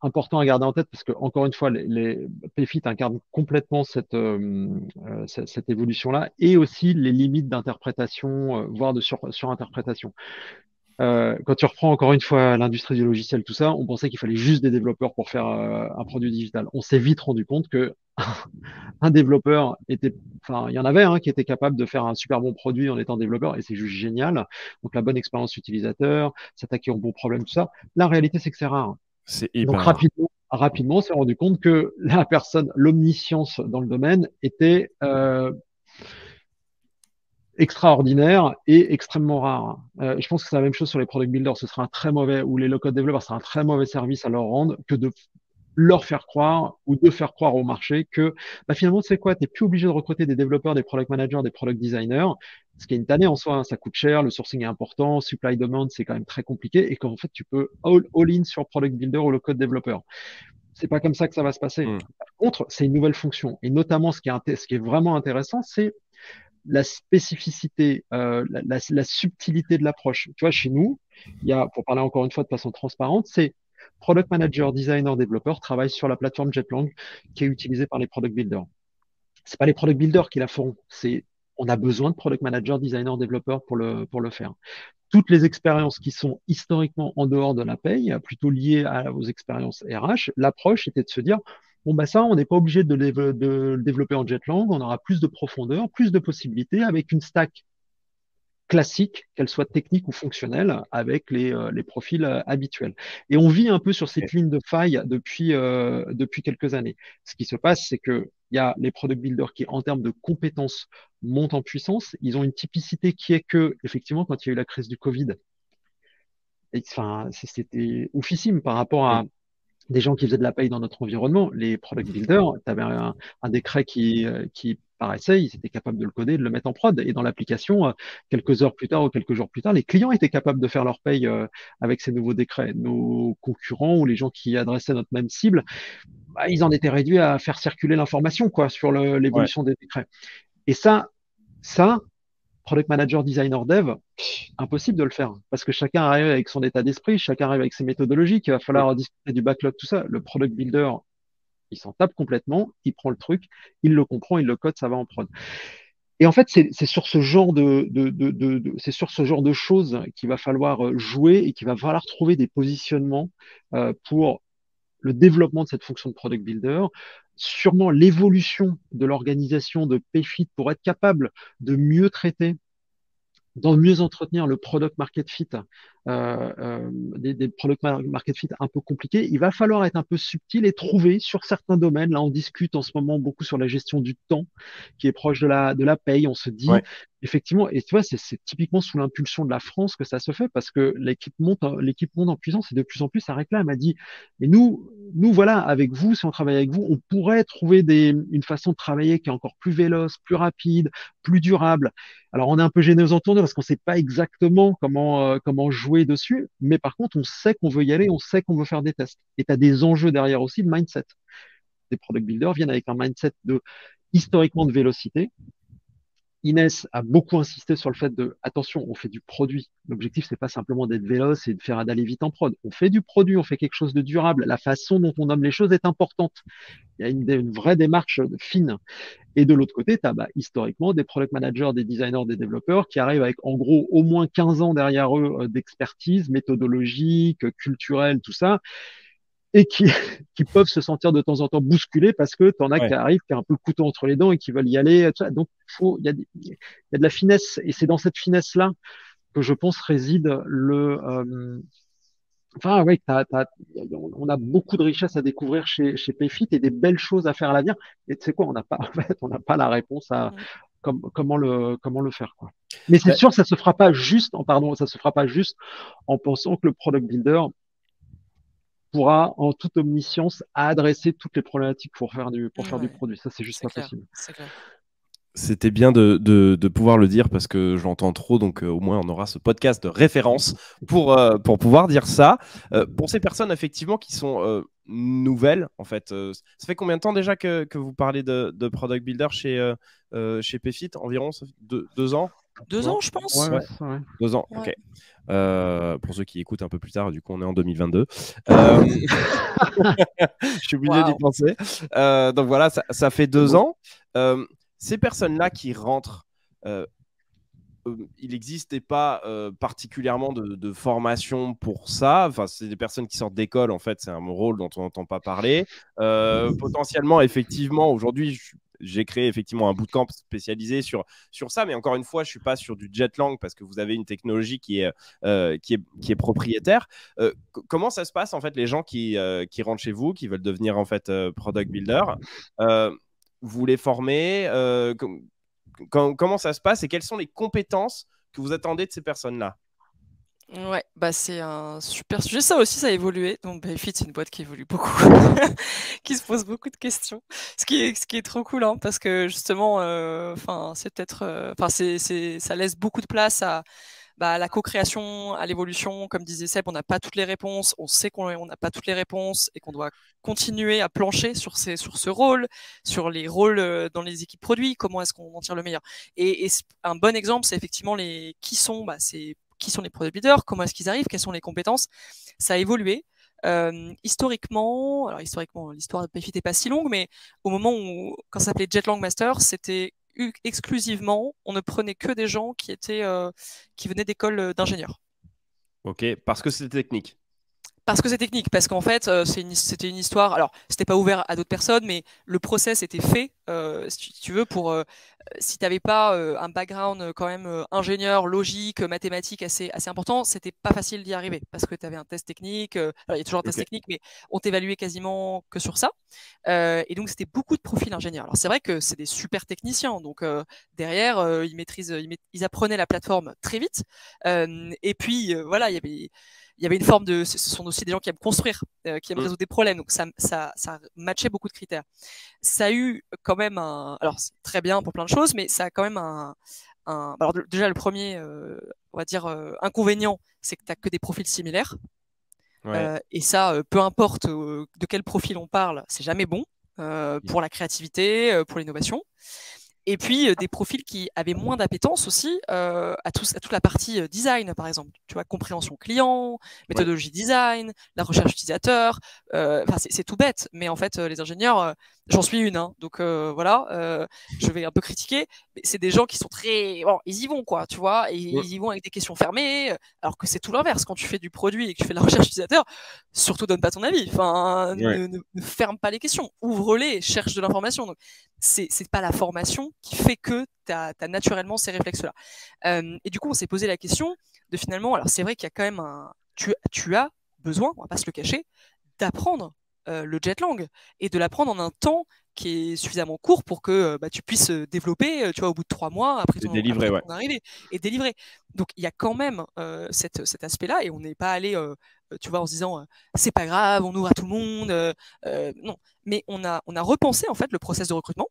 important à garder en tête parce que, encore une fois, les Payfit incarnent complètement cette évolution-là et aussi les limites d'interprétation, voire de surinterprétation. Quand tu reprends encore une fois l'industrie du logiciel, tout ça, on pensait qu'il fallait juste des développeurs pour faire un produit digital. On s'est vite rendu compte que un développeur il y en avait qui était capable de faire un super bon produit en étant développeur et c'est juste génial. Donc la bonne expérience utilisateur, s'attaquer aux bons problèmes, tout ça. La réalité, c'est que c'est rare. C'est hyper Donc rare. rapidement, on s'est rendu compte que l'omniscience dans le domaine était extraordinaire et extrêmement rare. Je pense que c'est la même chose sur les product builders. Ce sera un très mauvais, ou les low-code developers, ce sera un très mauvais service à leur rendre que de leur faire croire ou de faire croire au marché que finalement, c'est quoi? Tu n'es plus obligé de recruter des développeurs, des product managers, des product designers, ce qui est une tannée en soi, ça coûte cher, le sourcing est important, supply demand, c'est quand même très compliqué et qu'en fait, tu peux all-in sur product builder ou low-code developer. C'est pas comme ça que ça va se passer. Par contre, c'est une nouvelle fonction. Et notamment, ce qui est vraiment intéressant, c'est la spécificité, la subtilité de l'approche. Tu vois, chez nous, il y a, pour parler encore une fois de façon transparente, c'est product manager, designer, développeur travaillent sur la plateforme Jetlang qui est utilisée par les product builders. C'est pas les product builders qui la feront, on a besoin de product manager, designer, développeur pour le faire. Toutes les expériences qui sont historiquement en dehors de la paye, plutôt liées aux expériences RH, l'approche était de se dire, bon, ça, on n'est pas obligé de le développer en Jetlang, on aura plus de profondeur, plus de possibilités avec une stack classique, qu'elle soit technique ou fonctionnelle, avec les profils habituels. Et on vit un peu sur cette ligne de faille depuis quelques années. Ce qui se passe, c'est que il y a les product builders qui, en termes de compétences, montent en puissance. Ils ont une typicité qui est que, effectivement, quand il y a eu la crise du Covid, c'était oufissime par rapport à des gens qui faisaient de la paye dans notre environnement. Les product builders, tu avais un décret qui paraissait, ils étaient capables de le coder, de le mettre en prod. Et dans l'application, quelques heures plus tard ou quelques jours plus tard, les clients étaient capables de faire leur paye avec ces nouveaux décrets. Nos concurrents ou les gens qui adressaient notre même cible, ils en étaient réduits à faire circuler l'information sur l'évolution des décrets. Et ça, product manager, designer, dev, impossible de le faire parce que chacun arrive avec son état d'esprit, chacun arrive avec ses méthodologies, qu'il va falloir discuter du backlog, tout ça. Le product builder, il s'en tape complètement, il prend le truc, il le comprend, il le code, ça va en prod. Et en fait, c'est sur ce genre c'est sur ce genre de choses qu'il va falloir jouer et qu'il va falloir trouver des positionnements pour le développement de cette fonction de product builder, sûrement l'évolution de l'organisation de Payfit pour être capable de mieux traiter, de mieux entretenir le product market fit, des product market fit un peu compliqués. Il va falloir être un peu subtil et trouver sur certains domaines. Là, on discute en ce moment beaucoup sur la gestion du temps, qui est proche de la paye. On se dit, effectivement, et tu vois, c'est typiquement sous l'impulsion de la France que ça se fait parce que l'équipe monte en puissance et de plus en plus, ça réclame. Elle dit, mais nous, voilà, avec vous, si on travaille avec vous, on pourrait trouver une façon de travailler qui est encore plus véloce, plus rapide, plus durable. Alors, on est un peu gêné aux entendus parce qu'on sait pas exactement comment jouer dessus, mais par contre, on sait qu'on veut y aller, on sait qu'on veut faire des tests. Et tu as des enjeux derrière aussi de mindset. Des product builders viennent avec un mindset historiquement de vélocité. Inès a beaucoup insisté sur le fait de, attention, on fait du produit. L'objectif, c'est pas simplement d'être véloce et de faire d'aller vite en prod. On fait du produit, on fait quelque chose de durable. La façon dont on nomme les choses est importante. Il y a une vraie démarche fine. Et de l'autre côté, tu as historiquement des product managers, des designers, des développeurs qui arrivent avec en gros au moins 15 ans derrière eux d'expertise méthodologique, culturelle, tout ça, et qui peuvent se sentir de temps en temps bousculés parce que tu en as qui arrivent, qui ont un peu le couteau entre les dents et qui veulent y aller. Donc, il y a de la finesse. Et c'est dans cette finesse-là que je pense réside enfin, ouais, on a beaucoup de richesses à découvrir chez Payfit et des belles choses à faire à l'avenir. Et tu sais quoi, en fait, on n'a pas la réponse à comment le faire, quoi. Mais c'est sûr, ça se fera pas juste en pensant que le product builder pourra en toute omniscience adresser toutes les problématiques pour faire du produit. Ça, c'est juste pas possible. C'est clair. C'était bien de pouvoir le dire parce que je l'entends trop, donc au moins on aura ce podcast de référence pour pouvoir dire ça. Pour ces personnes effectivement qui sont nouvelles, en fait, ça fait combien de temps déjà que vous parlez de Product Builder chez Payfit? Environ 2 ans? 2 ans, je pense. Ouais. 2 ans, ouais. Ok. Pour ceux qui écoutent un peu plus tard, du coup on est en 2022. Je suis obligé d'y penser. Donc voilà, ça fait 2 ans. Ces personnes-là qui rentrent, il n'existait pas particulièrement de formation pour ça. Enfin, c'est des personnes qui sortent d'école, en fait, c'est un rôle dont on n'entend pas parler. Potentiellement, effectivement, aujourd'hui, j'ai créé effectivement un bootcamp spécialisé sur ça, mais encore une fois, je ne suis pas sur du Jetlang parce que vous avez une technologie qui est propriétaire. Comment ça se passe, en fait, les gens qui rentrent chez vous, qui veulent devenir, en fait, product builder vous les formez comment ça se passe et quelles sont les compétences que vous attendez de ces personnes-là? Ouais, c'est un super sujet. Ça aussi, ça a évolué. Donc, Payfit, c'est une boîte qui évolue beaucoup, qui se pose beaucoup de questions. Ce qui est trop cool, hein, parce que justement, c'est peut-être, ça laisse beaucoup de place à la co-création, à l'évolution. Comme disait Seb, on n'a pas toutes les réponses. On sait qu'on n'a pas toutes les réponses et qu'on doit continuer à plancher sur ce rôle, sur les rôles dans les équipes produits. Comment est-ce qu'on en tire le meilleur? Et un bon exemple, c'est effectivement qui sont les product builders, comment est-ce qu'ils arrivent, quelles sont les compétences. Ça a évolué. Historiquement, l'histoire de Payfit n'est pas si longue, mais au moment où, quand ça s'appelait Jetlang Master, c'était exclusivement, on ne prenait que des gens qui venaient d'écoles d'ingénieurs. Ok, parce que c'était technique. Parce que c'est technique, parce qu'en fait, c'était une histoire. Alors, c'était pas ouvert à d'autres personnes, mais le process était fait, si tu veux, si tu n'avais pas un background quand même ingénieur, logique, mathématique assez important, c'était pas facile d'y arriver, parce que tu avais un test technique. Alors, il y a toujours un test technique, mais on t'évaluait quasiment que sur ça. Et donc, c'était beaucoup de profils ingénieurs. Alors, c'est vrai que c'est des super techniciens, donc derrière, ils apprenaient la plateforme très vite. Et puis, voilà, il y avait une forme ce sont aussi des gens qui aiment construire, qui aiment résoudre des problèmes. Donc, ça matchait beaucoup de critères. Ça a eu quand même alors, c'est très bien pour plein de choses, mais ça a quand même alors, déjà, le premier, on va dire, inconvénient, c'est que tu n'as que des profils similaires. Ouais. Et ça, peu importe de quel profil on parle, c'est jamais bon pour la créativité, pour l'innovation. Et puis des profils qui avaient moins d'appétence aussi à toute la partie design, par exemple. Tu vois, compréhension client, méthodologie design, la recherche utilisateur. C'est tout bête, mais en fait, les ingénieurs, j'en suis une. Hein, donc voilà, je vais un peu critiquer. Mais c'est des gens qui sont ils y vont, quoi, tu vois. Et ils y vont avec des questions fermées, alors que c'est tout l'inverse. Quand tu fais du produit et que tu fais de la recherche utilisateur, surtout donne pas ton avis. Enfin, ne ferme pas les questions. Ouvre-les, cherche de l'information. Donc, c'est pas la formation qui fait que tu as naturellement ces réflexes-là. Et du coup, on s'est posé la question de finalement, alors c'est vrai qu'il y a quand même tu as besoin, on va pas se le cacher, d'apprendre le Jetlang et de l'apprendre en un temps qui est suffisamment court pour que tu puisses développer, tu vois, au bout de 3 mois après ton arrivée et délivrer. Donc il y a quand même cet aspect-là et on n'est pas allé, tu vois, en se disant c'est pas grave, on ouvre à tout le monde. Non, mais on a repensé en fait le process de recrutement.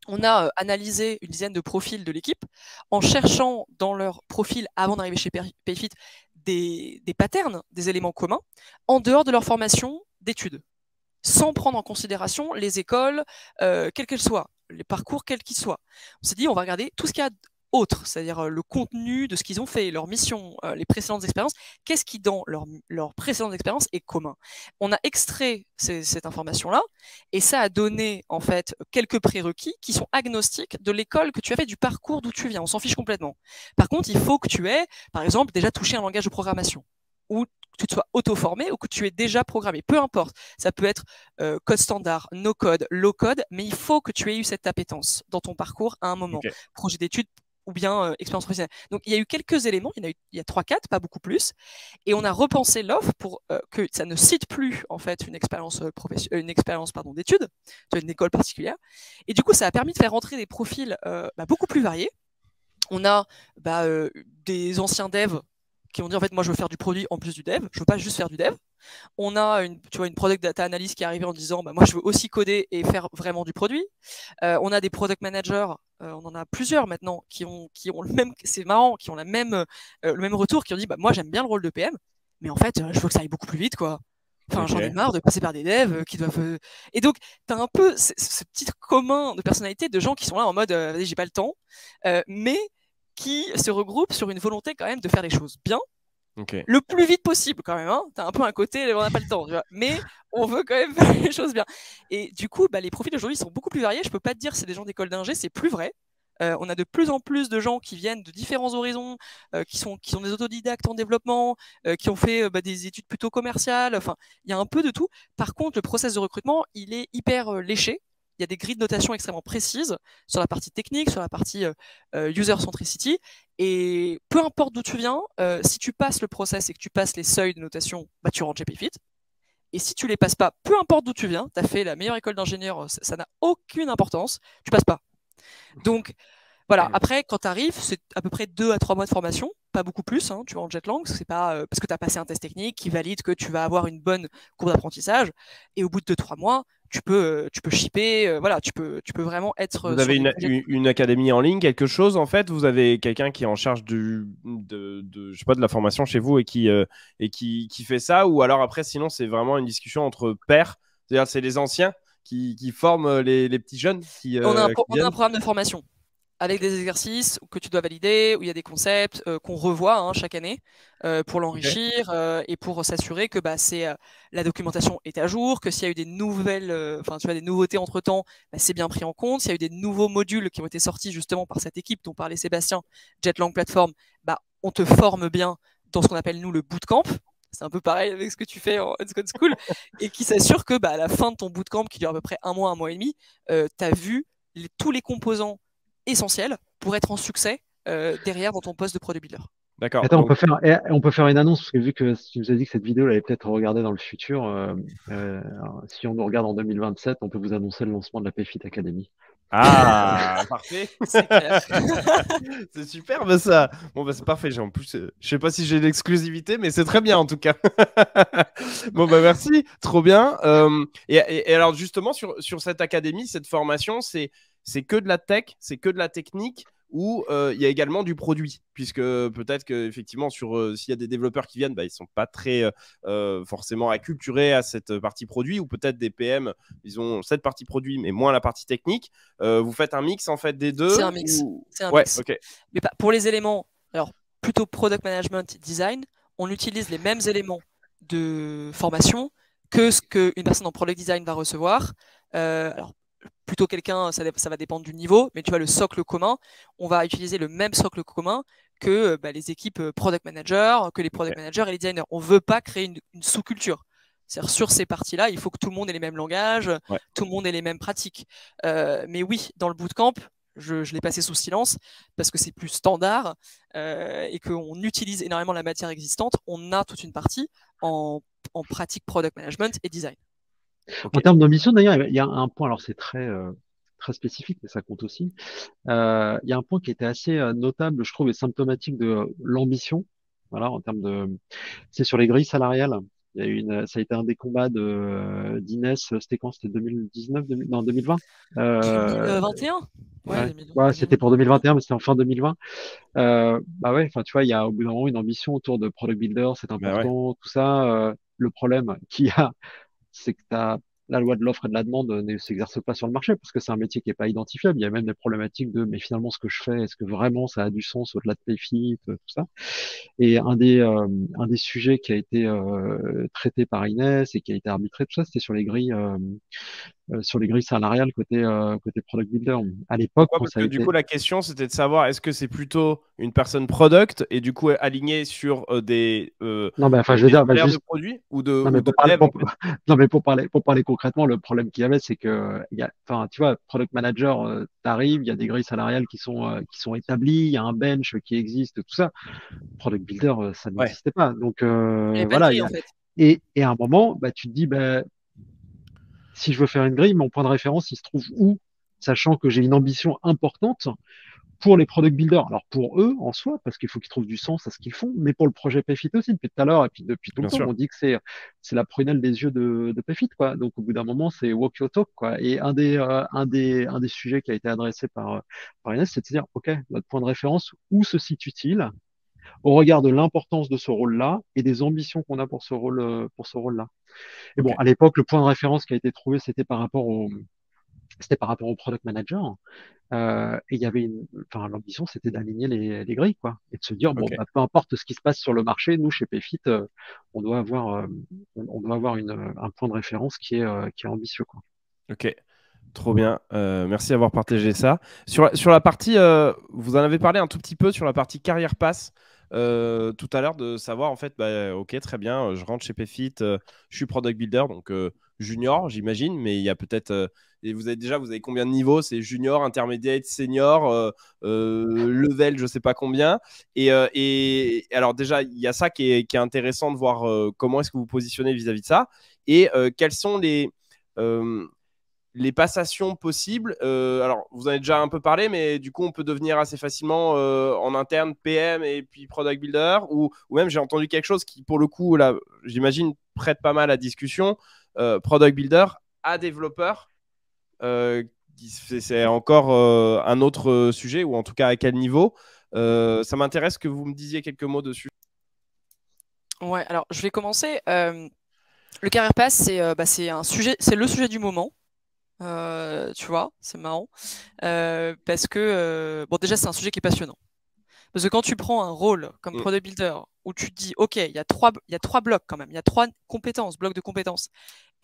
On a analysé une dizaine de profils de l'équipe en cherchant dans leur profil avant d'arriver chez Payfit des patterns, des éléments communs en dehors de leur formation d'études, sans prendre en considération les écoles, quelles qu'elles soient, les parcours quels qu'ils soient. On s'est dit, on va regarder tout ce qu'il y a autre, c'est-à-dire le contenu de ce qu'ils ont fait, leur mission, les précédentes expériences, qu'est-ce qui dans leur précédentes expériences est commun. On a extrait cette information-là et ça a donné en fait quelques prérequis qui sont agnostiques de l'école que tu as fait, du parcours d'où tu viens. On s'en fiche complètement. Par contre, il faut que tu aies, par exemple, déjà touché un langage de programmation ou que tu te sois auto-formé ou que tu aies déjà programmé. Peu importe. Ça peut être code standard, no code, low code, mais il faut que tu aies eu cette appétence dans ton parcours à un moment. Okay. Projet d'études ou bien expérience professionnelle. Donc, il y a eu quelques éléments, il y a 3-4, pas beaucoup plus, et on a repensé l'offre pour que ça ne cite plus, en fait, une expérience d'études, une école particulière. Et du coup, ça a permis de faire rentrer des profils beaucoup plus variés. On a des anciens devs qui ont dit, en fait, moi, je veux faire du produit en plus du dev, je veux pas juste faire du dev. On a une product data analyst qui est arrivée en disant, moi, je veux aussi coder et faire vraiment du produit. On a des product managers, on en a plusieurs maintenant qui ont le même, c'est marrant, qui ont le même retour, qui ont dit, moi, j'aime bien le rôle de PM, mais en fait, je veux que ça aille beaucoup plus vite, quoi. Enfin, j'en ai marre de passer par des devs qui doivent. Et donc, tu as un peu ce petit commun de personnalité de gens qui sont là en mode, j'ai pas le temps, mais qui se regroupent sur une volonté quand même de faire les choses bien. Okay. Le plus vite possible quand même, hein. T'as un peu un côté, on n'a pas le temps, tu vois. Mais on veut quand même faire les choses bien. Et du coup, les profils d'aujourd'hui sont beaucoup plus variés. Je peux pas te dire c'est des gens d'école d'ingé, c'est plus vrai. On a de plus en plus de gens qui viennent de différents horizons, qui sont des autodidactes en développement, qui ont fait des études plutôt commerciales. Enfin, il y a un peu de tout. Par contre, le process de recrutement, il est hyper léché. Il y a des grilles de notation extrêmement précises sur la partie technique, sur la partie user centricity. Et peu importe d'où tu viens, si tu passes le process et que tu passes les seuils de notation, tu rentres chez Payfit. Et si tu les passes pas, peu importe d'où tu viens, tu as fait la meilleure école d'ingénieur, ça n'a aucune importance, tu passes pas. Donc voilà, après, quand tu arrives, c'est à peu près 2 à 3 mois de formation, pas beaucoup plus, hein, tu vois, en Jetlang, c'est pas parce que tu as passé un test technique qui valide que tu vas avoir une bonne courbe d'apprentissage. Et au bout de 2-3 mois, tu peux shipper, voilà, tu peux vraiment être. Vous avez une académie en ligne, quelque chose en fait. Vous avez quelqu'un qui est en charge je sais pas, de la formation chez vous et qui fait ça, ou alors après, sinon, c'est vraiment une discussion entre pairs. C'est-à-dire, c'est les anciens qui forment les petits jeunes. On a un programme de formation avec des exercices que tu dois valider, où il y a des concepts qu'on revoit chaque année pour l'enrichir et pour s'assurer que la documentation est à jour, que s'il y a eu des nouvelles, des nouveautés entre-temps, c'est bien pris en compte. S'il y a eu des nouveaux modules qui ont été sortis justement par cette équipe dont parlait Sébastien, Jetlang Platform, on te forme bien dans ce qu'on appelle nous le bootcamp. C'est un peu pareil avec ce que tu fais en Unscode School et qui s'assure que à la fin de ton bootcamp, qui dure à peu près 1 mois, 1 mois et demi, tu as vu tous les composants essentiel pour être en succès derrière dans ton poste de product builder. D'accord. Attends, donc... on peut faire une annonce, parce que vu que tu nous as dit que cette vidéo elle allait peut-être regarder dans le futur, si on nous regarde en 2027, on peut vous annoncer le lancement de la Payfit Academy. Ah, parfait. C'est superbe ça. Bon, c'est parfait. En plus, je sais pas si j'ai l'exclusivité, mais c'est très bien en tout cas. Bon, merci. Trop bien. Et alors, justement, sur cette académie, cette formation, c'est que de la tech, c'est que de la technique, ou il y a également du produit, puisque peut-être qu'effectivement, s'il y a des développeurs qui viennent, ils ne sont pas très forcément acculturés à cette partie produit, ou peut-être des PM, ils ont cette partie produit, mais moins la partie technique. Vous faites un mix en fait des deux? C'est un mix. C'est un mix. Okay. Mais pour les éléments, alors plutôt product management, design, on utilise les mêmes éléments de formation que ce qu'une personne en product design va recevoir. Alors, plutôt quelqu'un, ça va dépendre du niveau, mais tu vois, le socle commun, on va utiliser le même socle commun que les équipes product managers, que les product managers et les designers. On ne veut pas créer une sous-culture. C'est-à-dire, sur ces parties-là, il faut que tout le monde ait les mêmes langages, tout le monde ait les mêmes pratiques. Mais oui, dans le bootcamp, je l'ai passé sous silence parce que c'est plus standard et qu'on utilise énormément la matière existante. On a toute une partie en pratique product management et design. Ok. En termes d'ambition, d'ailleurs, il y a un point, alors c'est très spécifique, mais ça compte aussi. Il y a un point qui était assez notable, je trouve, et symptomatique de l'ambition. Voilà, en termes de, c'est sur les grilles salariales. Il y a eu ça a été un des combats d'Inès, c'était quand? C'était 2019, non, 2020? Euh, 2021? Ouais, ouais. Ouais, c'était pour 2021. 2021, mais c'était en fin 2020. Bah ouais, enfin, tu vois, il y a au bout d'un moment une ambition autour de Product Builder, c'est Bah ouais. important, tout ça. Le problème qu'il y a, c'est que la loi de l'offre et de la demande ne s'exerce pas sur le marché parce que c'est un métier qui n'est pas identifiable. Il y a même des problématiques de, mais finalement, ce que je fais, est-ce que vraiment ça a du sens au-delà de Payfit, tout ça. Et un des sujets qui a été traité par Inès et qui a été arbitré, tout ça, c'était sur les grilles salariales côté Product Builder. À l'époque, Pourquoi? quand Parce ça a que du été, coup, la question, c'était de savoir est-ce que c'est plutôt une personne product et du coup alignée sur non, mais enfin, je veux des dire, bah, univers de juste, produits ou non, ou mais de dev en fait? non, mais pour parler concrètement, le problème qu'il y avait, c'est que, enfin, tu vois, product manager, t'arrives, il y a des grilles salariales qui sont établies, il y a un bench qui existe, tout ça. Product builder, ça Ouais, n'existait pas. Donc, Il n'y avait pas de voilà, grille en fait. et à un moment, bah, tu te dis, bah, si je veux faire une grille, mon point de référence, il se trouve où? Sachant que j'ai une ambition importante pour les product builders. Alors pour eux en soi, parce qu'il faut qu'ils trouvent du sens à ce qu'ils font, mais pour le projet Payfit aussi, depuis tout à l'heure et puis depuis tout le bien temps, sûr. on dit que c'est la prunelle des yeux de Payfit, quoi. Donc au bout d'un moment, c'est walk your talk, quoi. Et un des sujets qui a été adressé par Inès, c'est de se dire, OK, notre point de référence, où se situe-t-il au regard de l'importance de ce rôle-là et des ambitions qu'on a pour ce rôle-là. Et Ok. bon, à l'époque, le point de référence qui a été trouvé, c'était par rapport au product manager. Et il y avait enfin, l'ambition, c'était d'aligner les grilles, quoi. Et de se dire, bon, Ok. bah, peu importe ce qui se passe sur le marché, nous, chez Payfit, on doit avoir, on doit avoir un point de référence qui est ambitieux, quoi. Ok. Trop bien. Merci d'avoir partagé ça. Sur la partie, vous en avez parlé un tout petit peu sur la partie carrière pass tout à l'heure, de savoir en fait, bah, ok, très bien, je rentre chez Payfit, je suis product builder, donc junior, j'imagine, mais il y a peut-être. Et vous avez combien de niveaux? C'est junior, intermédiate, senior, level, je sais pas combien. Et alors déjà, il y a ça qui est intéressant de voir comment est-ce que vous positionnez vis-à-vis de ça et quels sont euh, les passations possibles. Alors, vous en avez déjà un peu parlé, mais du coup, on peut devenir assez facilement en interne PM et puis product builder, ou même j'ai entendu quelque chose qui, pour le coup, là, j'imagine, prête pas mal à discussion. Product builder à développeur, euh, c'est encore un autre sujet, ou en tout cas à quel niveau. Ça m'intéresse que vous me disiez quelques mots dessus. Ouais, alors je vais commencer. Le Career Pass, c'est un sujet, c'est le sujet du moment. Tu vois, c'est marrant. Parce que, bon, déjà, c'est un sujet qui est passionnant. Parce que quand tu prends un rôle comme Mm. product builder, où tu te dis, OK, il y a trois blocs quand même, il y a trois compétences, blocs de compétences.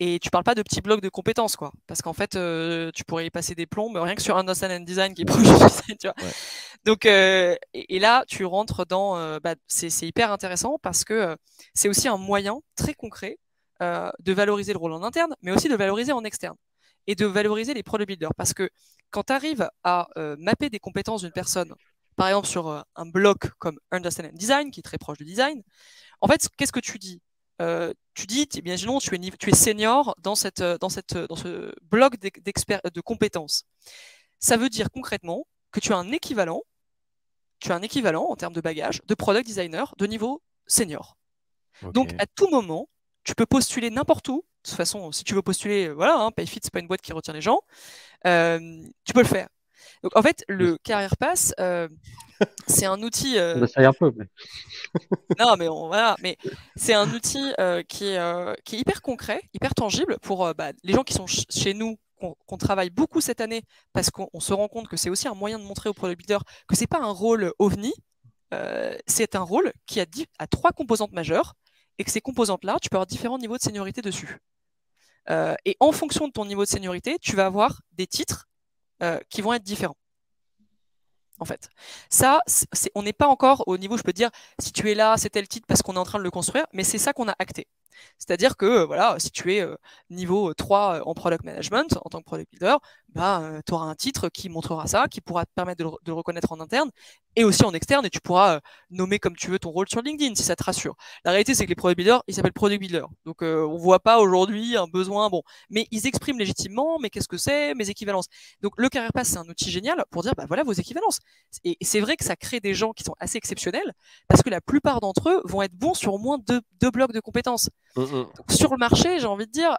Et tu parles pas de petits blocs de compétences, quoi. Parce qu'en fait, tu pourrais y passer des plombs, rien que sur Understand and Design qui est proche du design, tu vois. Ouais. Donc, et là, tu rentres dans, c'est hyper intéressant parce que c'est aussi un moyen très concret de valoriser le rôle en interne, mais aussi de valoriser en externe et de valoriser les product builders. Parce que quand tu arrives à mapper des compétences d'une personne, par exemple sur un bloc comme Understand and Design, qui est très proche du design, en fait, qu'est-ce que tu dis Tu dis, imaginons, tu es senior dans ce bloc de compétences. Ça veut dire concrètement que tu as un équivalent en termes de bagage de product designer de niveau senior. Donc, Ok. à tout moment, tu peux postuler n'importe où. De toute façon, si tu veux postuler, voilà, hein, Payfit, c'est pas une boîte qui retient les gens. Tu peux le faire. Donc, en fait, le Career Pass, c'est un outil. On essaye un peu, mais Non, mais voilà, mais c'est un outil qui est hyper concret, hyper tangible pour les gens qui sont chez nous, qu'on travaille beaucoup cette année, parce qu'on se rend compte que c'est aussi un moyen de montrer aux product builders que c'est pas un rôle ovni, c'est un rôle qui a trois composantes majeures, et que ces composantes-là, tu peux avoir différents niveaux de seniorité dessus. Et en fonction de ton niveau de seniorité, tu vas avoir des titres qui vont être différents. En fait, ça, on n'est pas encore au niveau, je peux te dire, si tu es là, c'est tel titre parce qu'on est en train de le construire, mais c'est ça qu'on a acté. C'est-à-dire que voilà, si tu es niveau 3 en product management, en tant que product builder, tu auras un titre qui montrera ça, qui pourra te permettre de le reconnaître en interne et aussi en externe, et tu pourras nommer comme tu veux ton rôle sur LinkedIn si ça te rassure. La réalité, c'est que les product builders, ils s'appellent product builders. Donc, on voit pas aujourd'hui un besoin, bon, mais ils expriment légitimement, mais qu'est-ce que c'est, mes équivalences. Donc, le Career Pass, c'est un outil génial pour dire, voilà vos équivalences. Et c'est vrai que ça crée des gens qui sont assez exceptionnels parce que la plupart d'entre eux vont être bons sur au moins deux blocs de compétences. Donc, sur le marché, j'ai envie de dire,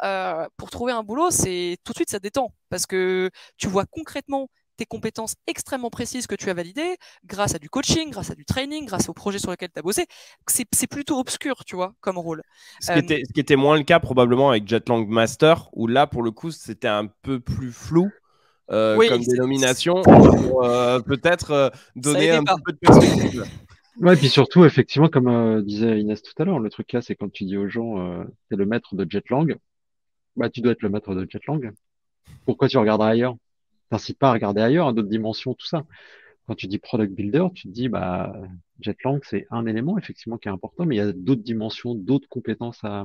pour trouver un boulot, c'est tout de suite, ça détend parce que tu vois concrètement tes compétences extrêmement précises que tu as validées grâce à du coaching, grâce à du training, grâce au projet sur lequel tu as bossé. C'est plutôt obscur, tu vois, comme rôle. Ce qui était moins le cas probablement avec Jetlang Master, où là, pour le coup, c'était un peu plus flou comme dénomination, pour peut-être donner un petit peu de perspective. Ouais, et puis surtout, effectivement, comme disait Inès tout à l'heure, le truc là, c'est quand tu dis aux gens, t'es le maître de Jetlang, tu dois être le maître de Jetlang. Pourquoi tu regarderas ailleurs? T'incites pas à regarder ailleurs, à d'autres dimensions, tout ça. Quand tu dis product builder, tu te dis, Jetlang, c'est un élément, effectivement, qui est important, mais il y a d'autres dimensions, d'autres compétences à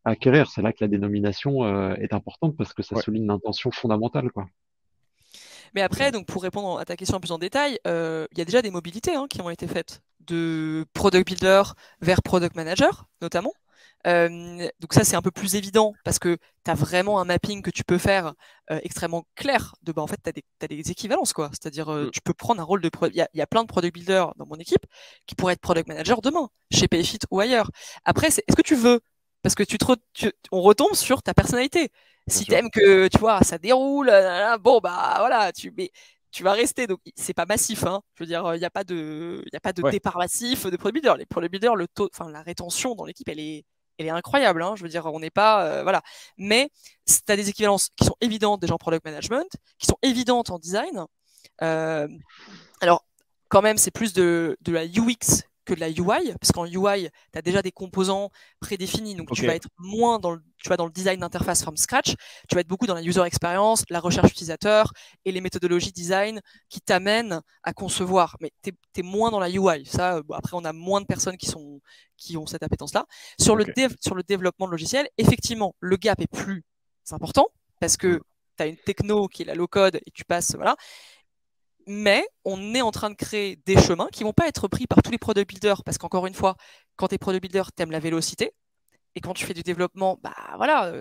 acquérir. C'est là que la dénomination est importante parce que ça souligne l'intention fondamentale, quoi. Mais après, donc pour répondre à ta question plus en détail, il y a déjà des mobilités qui ont été faites de product builder vers product manager, notamment. Donc ça, c'est un peu plus évident parce que tu as vraiment un mapping que tu peux faire extrêmement clair de, en fait, tu as des équivalences, quoi. C'est-à-dire, tu peux prendre un rôle de... Il y a plein de product builders dans mon équipe qui pourraient être product manager demain, chez Payfit ou ailleurs. Après, est-ce que tu veux? Parce que on retombe sur ta personnalité. Si t'aimes que, tu vois, ça déroule, bon, voilà, tu vas rester. Donc, c'est pas massif, hein. Je veux dire, il n'y a pas de départ massif de product builder. Les product builders, la rétention dans l'équipe, elle est incroyable, hein. Je veux dire, on n'est pas, voilà. Mais tu as des équivalences qui sont évidentes déjà en product management, qui sont évidentes en design. Alors, quand même, c'est plus de la UX que de la UI, parce qu'en UI, tu as déjà des composants prédéfinis, donc tu vas être moins dans le design d'interface from scratch, tu vas être beaucoup dans la user experience, la recherche utilisateur et les méthodologies design qui t'amènent à concevoir, mais tu es moins dans la UI. Ça, après, on a moins de personnes qui ont cette appétence-là. Sur le développement de logiciel, effectivement, le gap est plus important, parce que tu as une techno qui est la low-code et tu passes, voilà. Mais on est en train de créer des chemins qui vont pas être pris par tous les product builders parce qu'encore une fois, quand tu es product builder, tu aimes la vélocité. Et quand tu fais du développement,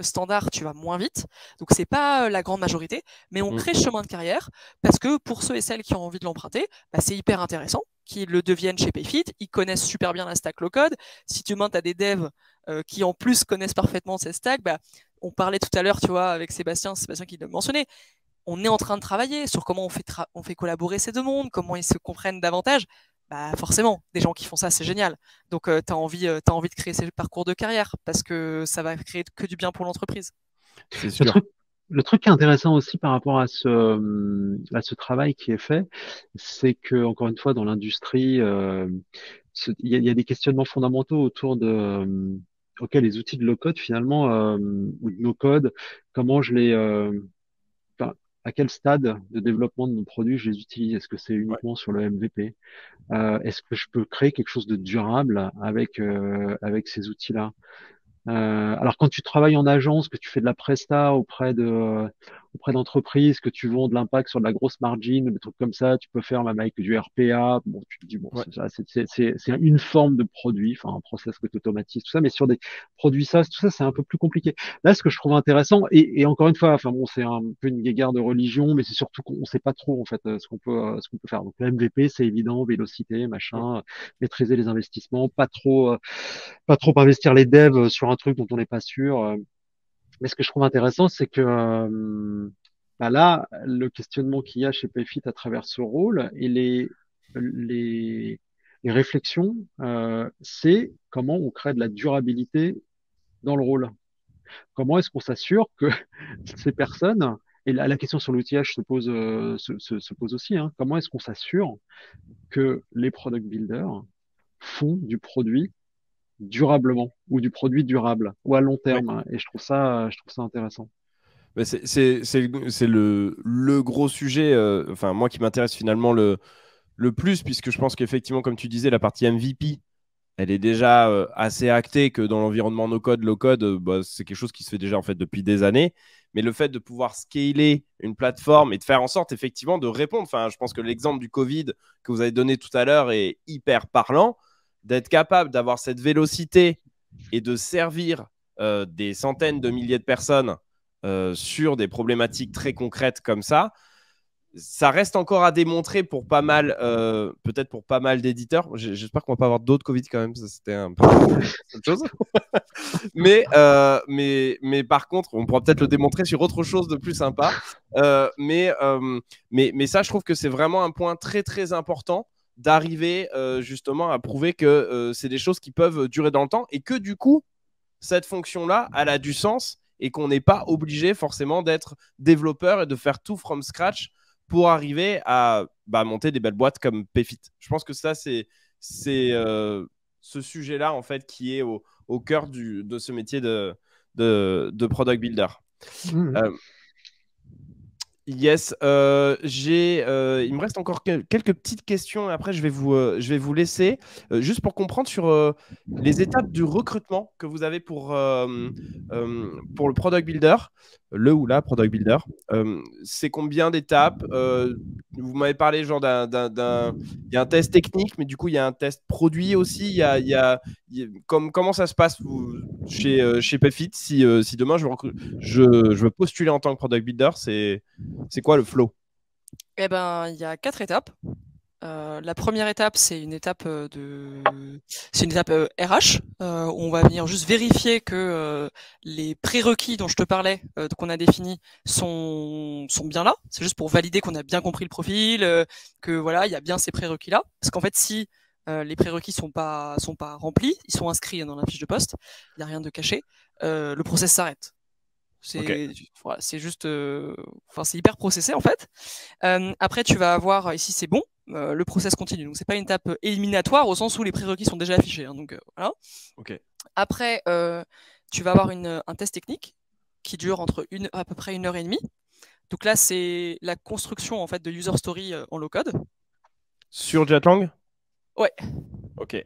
standard, tu vas moins vite. Donc, c'est pas la grande majorité. Mais on crée ce chemin de carrière parce que pour ceux et celles qui ont envie de l'emprunter, c'est hyper intéressant qu'ils le deviennent chez Payfit. Ils connaissent super bien la stack low-code. Si demain, tu as des devs qui en plus connaissent parfaitement cette stack, on parlait tout à l'heure, tu vois, avec Sébastien qui le mentionnait. On est en train de travailler sur comment on fait collaborer ces deux mondes, comment ils se comprennent davantage. Forcément, des gens qui font ça, c'est génial. Donc, tu as envie de créer ces parcours de carrière parce que ça va créer que du bien pour l'entreprise. C'est sûr. Le truc qui est intéressant aussi par rapport à ce travail qui est fait, c'est que, encore une fois, dans l'industrie, il y a des questionnements fondamentaux autour de les outils de low-code, finalement, ou de no-code, comment je les... à quel stade de développement de mon produit je les utilise? Est-ce que c'est uniquement sur le MVP? Est-ce que je peux créer quelque chose de durable avec ces outils-là? Alors quand tu travailles en agence, que tu fais de la presta auprès d'entreprises, que tu vends de l'impact sur de la grosse margin, des trucs comme ça, tu peux faire même avec du RPA. Bon, tu te dis c'est une forme de produit, enfin un process que tu automatises, tout ça, mais sur des produits SaaS, tout ça, c'est un peu plus compliqué. Là, ce que je trouve intéressant, et encore une fois, c'est un peu une guéguerre de religion, mais c'est surtout qu'on sait pas trop en fait ce qu'on peut faire. Donc le MVP, c'est évident, vélocité, machin, maîtriser les investissements, pas trop investir les devs sur un truc dont on n'est pas sûr. Mais ce que je trouve intéressant, c'est que là, le questionnement qu'il y a chez Payfit à travers ce rôle et les réflexions, c'est comment on crée de la durabilité dans le rôle. Comment est-ce qu'on s'assure que ces personnes, et la question sur l'outillage se pose aussi, hein, comment est-ce qu'on s'assure que les product builders font du produit durablement ou du produit durable ou à long terme. Et je trouve ça intéressant. C'est le gros sujet, moi qui m'intéresse finalement le plus, puisque je pense qu'effectivement, comme tu disais, la partie MVP, elle est déjà assez actée que dans l'environnement no-code, low-code, bah, c'est quelque chose qui se fait déjà en fait depuis des années. Mais le fait de pouvoir scaler une plateforme et de faire en sorte effectivement de répondre, enfin, je pense que l'exemple du Covid que vous avez donné tout à l'heure est hyper parlant, d'être capable d'avoir cette vélocité et de servir des centaines de milliers de personnes sur des problématiques très concrètes comme ça reste encore à démontrer pour pas mal, peut-être pour pas mal d'éditeurs. J'espère qu'on va pas avoir d'autres Covid quand même. Ça, c'était un peu autre chose. mais par contre, on pourra peut-être le démontrer sur autre chose de plus sympa. Mais ça, je trouve que c'est vraiment un point très très important d'arriver justement à prouver que c'est des choses qui peuvent durer dans le temps et que du coup, cette fonction-là, elle a du sens et qu'on n'est pas obligé forcément d'être développeur et de faire tout from scratch pour arriver à monter des belles boîtes comme Payfit. Je pense que ça, c'est ce sujet-là, en fait, qui est au cœur de ce métier de product builder. Yes, il me reste encore quelques petites questions et après je vais vous laisser juste pour comprendre sur les étapes du recrutement que vous avez pour le product builder, le ou la product builder. C'est combien d'étapes? Vous m'avez parlé genre il y a un test technique, mais du coup il y a un test produit aussi. Comment ça se passe chez Payfit si demain je veux postuler en tant que product builder, c'est quoi le flow? Eh ben, il y a 4 étapes. La première étape, c'est une étape RH où on va venir juste vérifier que les prérequis dont je te parlais, qu'on a définis, sont bien là. C'est juste pour valider qu'on a bien compris le profil, que voilà, il y a bien ces prérequis-là. Parce qu'en fait, si les prérequis sont pas remplis, ils sont inscrits dans la fiche de poste, il n'y a rien de caché, le process s'arrête. C'est voilà, c'est juste, c'est hyper processé en fait. Après, tu vas avoir ici, c'est bon. Le process continue. Donc, c'est pas une étape éliminatoire au sens où les prérequis sont déjà affichés. Hein, donc, voilà. Okay. Après, tu vas avoir un test technique qui dure à peu près 1h30. Donc là, c'est la construction en fait de user story en low code. Sur Jetlang? Ouais. Ok.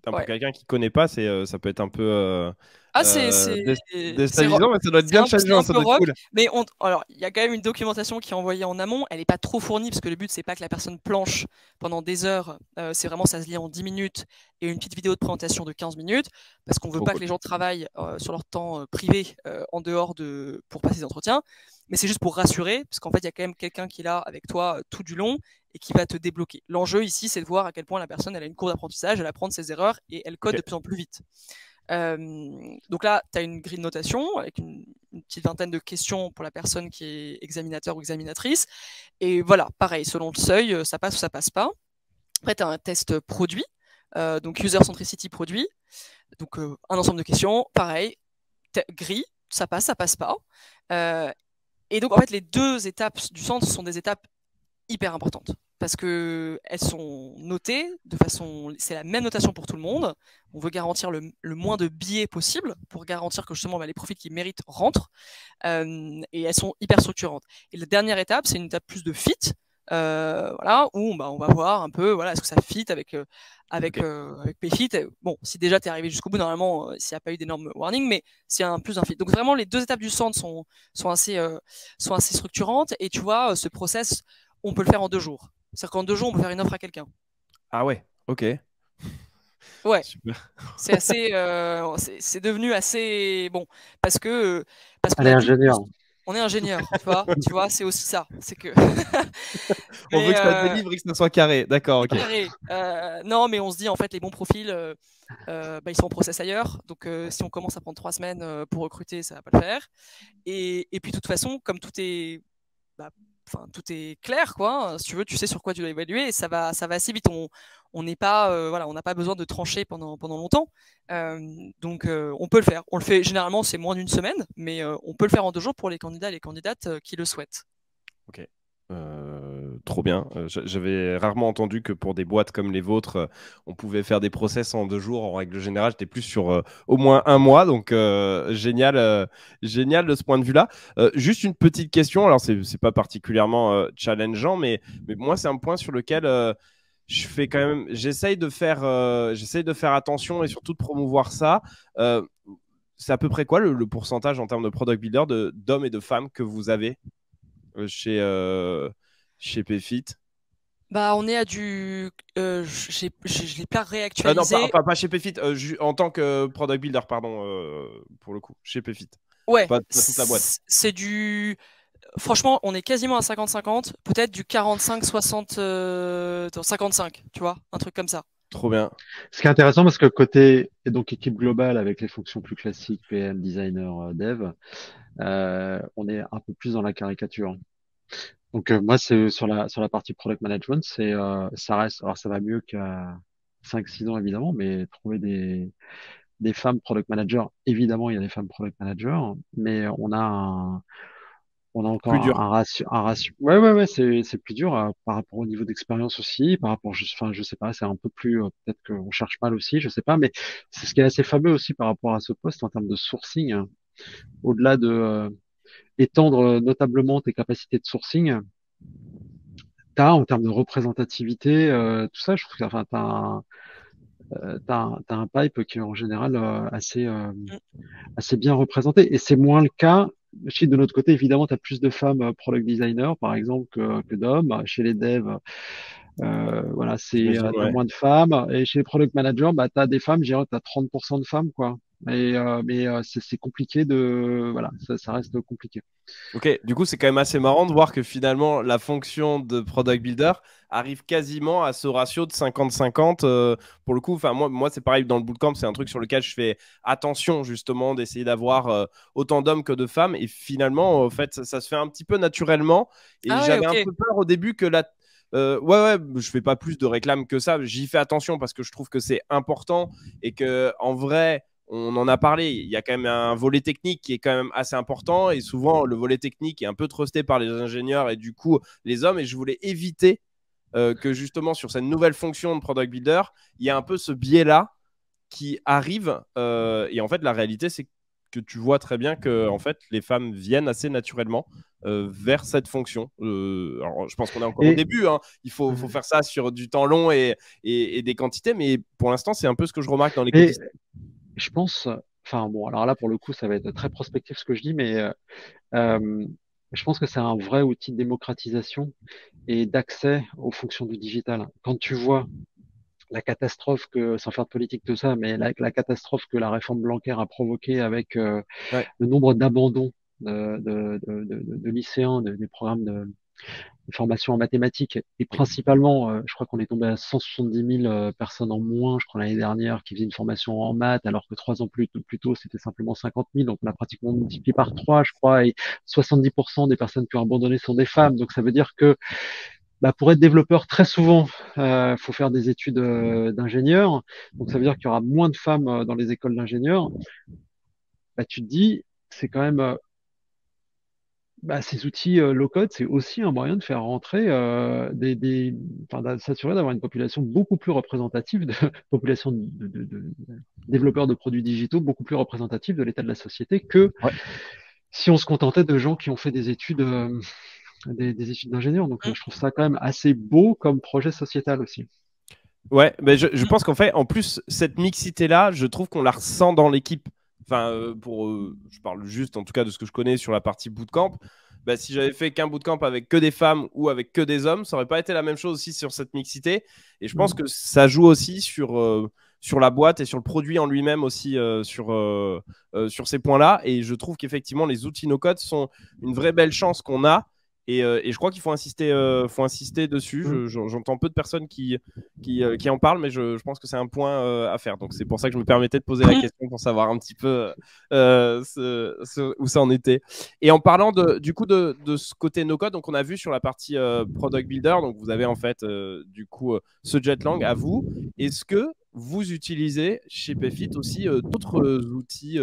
Pour quelqu'un qui connaît pas, ça peut être un peu déstabilisant, mais ça doit être bien challengeant, ça doit être cool. Mais alors, il y a quand même une documentation qui est envoyée en amont. Elle n'est pas trop fournie parce que le but c'est pas que la personne planche pendant des heures. C'est vraiment ça se lit en 10 minutes et une petite vidéo de présentation de 15 minutes parce qu'on veut pas que les gens travaillent sur leur temps privé en dehors pour passer des entretiens. Mais c'est juste pour rassurer parce qu'en fait il y a quand même quelqu'un qui est là avec toi tout du long et qui va te débloquer. L'enjeu ici, c'est de voir à quel point la personne elle a une courbe d'apprentissage, elle apprend de ses erreurs et elle code de plus en plus vite. Donc là, tu as une grille de notation avec une petite vingtaine de questions pour la personne qui est examinateur ou examinatrice. Et voilà, pareil, selon le seuil, ça passe ou ça passe pas. Après, tu as un test produit, donc user centricity produit. Donc un ensemble de questions, pareil, grille, ça passe pas. Et donc en fait, les deux étapes du centre sont des étapes hyper importantes parce que elles sont notées de façon, c'est la même notation pour tout le monde. On veut garantir le moins de biais possible pour garantir que justement les profils qui méritent rentrent et elles sont hyper structurantes. Et la dernière étape, c'est une étape plus de fit, voilà, où on va voir un peu, voilà, est-ce que ça fit avec Payfit. Bon, si déjà tu es arrivé jusqu'au bout, normalement, s'il n'y a pas eu d'énormes warnings, mais c'est un fit. Donc vraiment, les deux étapes du centre sont assez structurantes et tu vois, ce process, on peut le faire en 2 jours. C'est-à-dire qu'en 2 jours, on peut faire une offre à quelqu'un. Ah ouais, ok. Ouais, c'est assez, c'est devenu assez bon parce que on est ingénieur. On est ingénieur, tu vois, c'est aussi ça. C'est que on veut que ça délivre et que ça soit carré. D'accord, ok. Carré. Non, mais on se dit en fait les bons profils, ils sont en process ailleurs. Donc si on commence à prendre 3 semaines pour recruter, ça va pas le faire. Et puis de toute façon, comme tout est tout est clair, quoi. Si tu veux, tu sais sur quoi tu dois évaluer et ça va assez vite. On n'est pas, on n'a pas besoin de trancher pendant longtemps. Donc, on peut le faire. On le fait généralement, c'est moins d'1 semaine, mais on peut le faire en 2 jours pour les candidats et les candidates qui le souhaitent. Ok. Trop bien. J'avais rarement entendu que pour des boîtes comme les vôtres, on pouvait faire des process en 2 jours. En règle générale, j'étais plus sur au moins 1 mois. Donc, génial, génial de ce point de vue-là. Juste une petite question. Alors, c'est pas particulièrement challengeant, mais moi, c'est un point sur lequel j'essaye de faire attention et surtout de promouvoir ça. C'est à peu près quoi le pourcentage en termes de product builder d'hommes et de femmes que vous avez chez PayFit? Bah, on est à du. Je l'ai pas Non, réactualisé. pas chez PayFit, en tant que product builder, pardon, pour le coup, chez PayFit. Ouais, Pas toute la boîte. c'est du. Franchement, on est quasiment à 50-50, peut-être du 45-60, 55, tu vois, un truc comme ça. Trop bien. Ce qui est intéressant parce que côté et donc équipe globale avec les fonctions plus classiques, PM, designer, dev, on est un peu plus dans la caricature. Donc moi c'est sur la partie product management, ça reste alors ça va mieux qu'à 5-6 ans évidemment, mais trouver des femmes product managers, évidemment il y a des femmes product managers, mais on a Plus encore dur. un ratio. Ouais, c'est plus dur par rapport au niveau d'expérience aussi, par rapport, enfin, je sais pas, c'est un peu plus, peut-être qu'on cherche mal aussi, je sais pas, mais c'est ce qui est assez fameux aussi par rapport à ce poste en termes de sourcing, hein. Au-delà de étendre notablement tes capacités de sourcing, t'as en termes de représentativité, tout ça, je trouve que, enfin, t'as un pipe qui est en général Mm. assez bien représenté. Et c'est moins le cas. De notre côté, évidemment, tu as plus de femmes product designers, par exemple, que d'hommes. Chez les devs, voilà, J'imagine, t'as ouais. moins de femmes. Et chez les product managers, bah, tu as des femmes, je dirais, tu as 30% de femmes, quoi. Mais c'est compliqué voilà, ça reste compliqué. Ok, du coup, c'est quand même assez marrant de voir que finalement, la fonction de product builder arrive quasiment à ce ratio de 50-50. Pour le coup, enfin, moi c'est pareil dans le bootcamp, c'est un truc sur lequel je fais attention justement d'essayer d'avoir autant d'hommes que de femmes. Et finalement, en fait, ça se fait un petit peu naturellement. Et Ah ouais, j'avais un ok. peu peur au début que ouais, je fais pas plus de réclames que ça. J'y fais attention parce que je trouve que c'est important et que en vrai, on en a parlé, il y a quand même un volet technique qui est quand même assez important et souvent le volet technique est un peu trusté par les ingénieurs et du coup les hommes et je voulais éviter que justement sur cette nouvelle fonction de product builder, il y a un peu ce biais-là qui arrive et en fait la réalité c'est que tu vois très bien que en fait les femmes viennent assez naturellement vers cette fonction. Alors, je pense qu'on est encore au Et début, hein. Il faut faire ça sur du temps long et des quantités, mais pour l'instant c'est un peu ce que je remarque dans mais l'écosystème. je pense, enfin bon, alors là pour le coup, ça va être très prospectif ce que je dis, mais euh, je pense que c'est un vrai outil de démocratisation et d'accès aux fonctions du digital. Quand tu vois la catastrophe sans faire de politique de ça, mais la catastrophe que la réforme Blanquer a provoquée avec Ouais. le nombre d'abandons de lycéens, des programmes de formation en mathématiques, et principalement, je crois qu'on est tombé à 170 000 personnes en moins, je crois, l'année dernière, qui faisaient une formation en maths, alors que 3 ans plus tôt, c'était simplement 50 000, donc on a pratiquement multiplié par 3, je crois, et 70% des personnes qui ont abandonné sont des femmes, donc ça veut dire que bah, pour être développeur, très souvent, faut faire des études d'ingénieur. Donc, ça veut dire qu'il y aura moins de femmes dans les écoles d'ingénieurs. Bah, tu te dis, c'est quand même, bah, ces outils low-code, c'est aussi un moyen de faire rentrer enfin, s'assurer d'avoir une population beaucoup plus représentative, population de développeurs de produits digitaux beaucoup plus représentative de l'état de la société que Ouais. si on se contentait de gens qui ont fait des études. Des études d'ingénieur. Donc, Mm. je trouve ça quand même assez beau comme projet sociétal aussi. Ouais, mais je pense qu'en fait, en plus, cette mixité-là, je trouve qu'on la ressent dans l'équipe. Enfin, je parle juste en tout cas de ce que je connais sur la partie bootcamp. Bah, si j'avais fait qu'un bootcamp avec que des femmes ou avec que des hommes, ça aurait pas été la même chose aussi sur cette mixité. Et je pense que ça joue aussi sur la boîte et sur le produit en lui-même aussi, sur ces points-là. Et je trouve qu'effectivement, les outils no-code sont une vraie belle chance qu'on a. Et je crois qu'il faut insister dessus. Mm. J'entends peu de personnes qui en parlent, mais je pense que c'est un point à faire. Donc c'est pour ça que je me permettais de poser la question pour savoir un petit peu où ça en était. Et en parlant du coup de ce côté no-code, donc on a vu sur la partie product builder, donc vous avez en fait du coup ce Jetlang à vous. Est-ce que vous utilisez chez Payfit aussi d'autres outils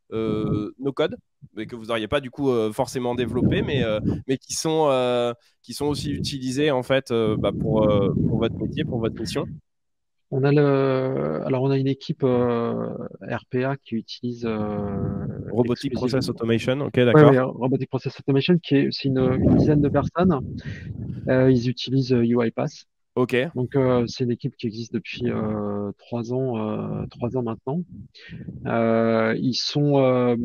no-code, mais que vous n'auriez pas du coup forcément développé, mais qui sont aussi utilisés en fait pour votre métier, pour votre mission? Alors on a une équipe RPA qui utilise Robotic Process exclusivement, Automation, ok, ouais, d'accord. Robotic Process Automation, qui est aussi une dizaine de personnes. Ils utilisent UiPath. Ok. Donc, c'est une équipe qui existe depuis 3 ans maintenant. Euh, ils sont, euh,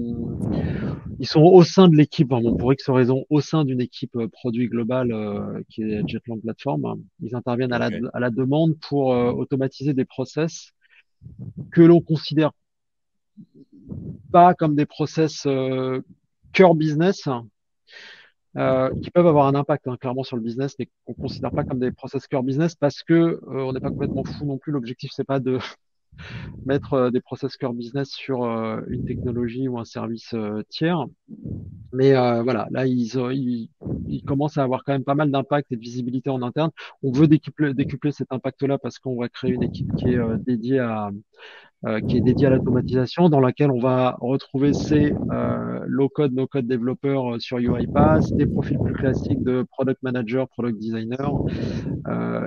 ils sont au sein de l'équipe, bon, pour X raison, au sein d'une équipe produit globale qui est Jetlang Platform. Ils interviennent Ok. à la demande pour automatiser des process que l'on considère pas comme des process cœur business, qui peuvent avoir un impact clairement sur le business, mais qu'on considère pas comme des process cœur business parce que on n'est pas complètement fou non plus. L'objectif c'est pas de mettre des process cœur business sur une technologie ou un service tiers. Mais voilà, là, ils commencent à avoir quand même pas mal d'impact et de visibilité en interne. On veut décupler cet impact-là parce qu'on va créer une équipe qui est dédiée à l'automatisation, dans laquelle on va retrouver ces low-code, no-code développeurs sur UiPath, des profils plus classiques de product manager, product designer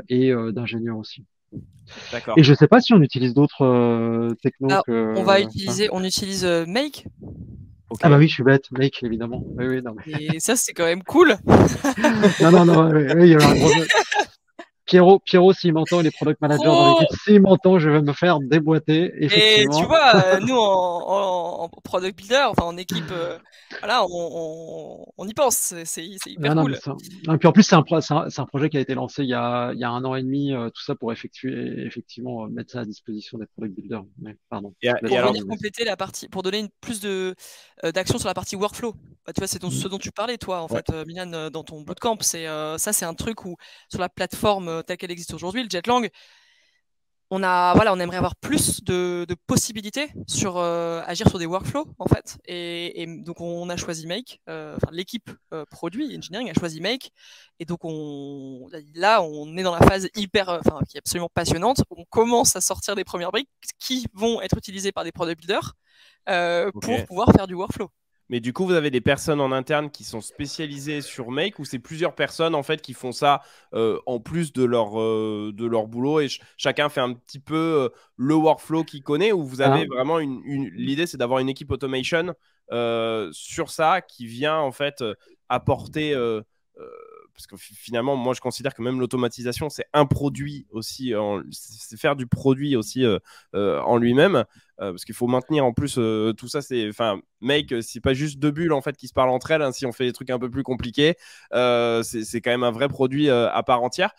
et d'ingénieurs aussi. Et D'accord. je sais pas si on utilise d'autres technos Là, que ça. on utilise Make, Ok. Ah bah oui, je suis bête, Make, évidemment. Oui, oui, non, et ça, c'est quand même cool. non, non, non, oui, oui, il y a un gros. Pierrot, s'il m'entend, il est product manager dans l'équipe. Trop. S'il m'entend, je vais me faire déboîter, Et tu effectivement. vois, nous en product builder, enfin en équipe, voilà, on y pense. C'est Non, hyper non, mais cool. ça. Et puis en plus, c'est un projet qui a été lancé il y a 1 an et demi, tout ça pour effectivement mettre ça à disposition des product builders. Mais, pardon, je te laisse Et Pour alors, venir terminer. compléter la partie, pour donner plus de d'action sur la partie workflow. Bah, tu vois, c'est ce Mhm. dont tu parlais, toi, en ouais. fait, Milan, dans ton bootcamp. Ça, c'est un truc où sur la plateforme telle qu'elle existe aujourd'hui, le Jetlang, on aimerait avoir plus de possibilités sur agir sur des workflows en fait. Et donc on a choisi Make, enfin l'équipe produit engineering a choisi Make. Et donc là, on est dans la phase enfin qui est absolument passionnante. On commence à sortir des premières briques qui vont être utilisées par des product builders pour Ok. pouvoir faire du workflow. Mais du coup, vous avez des personnes en interne qui sont spécialisées sur Make ou c'est plusieurs personnes en fait qui font ça en plus de leur boulot et chacun fait un petit peu le workflow qu'il connaît ou vous avez Ah, vraiment l'idée c'est d'avoir une équipe automation sur ça qui vient en fait apporter euh, parce que finalement moi je considère que même l'automatisation c'est un produit aussi c'est faire du produit aussi en lui-même parce qu'il faut maintenir en plus tout ça c'est enfin Make c'est pas juste deux bulles en fait qui se parlent entre elles hein, si on fait des trucs un peu plus compliqués c'est quand même un vrai produit à part entière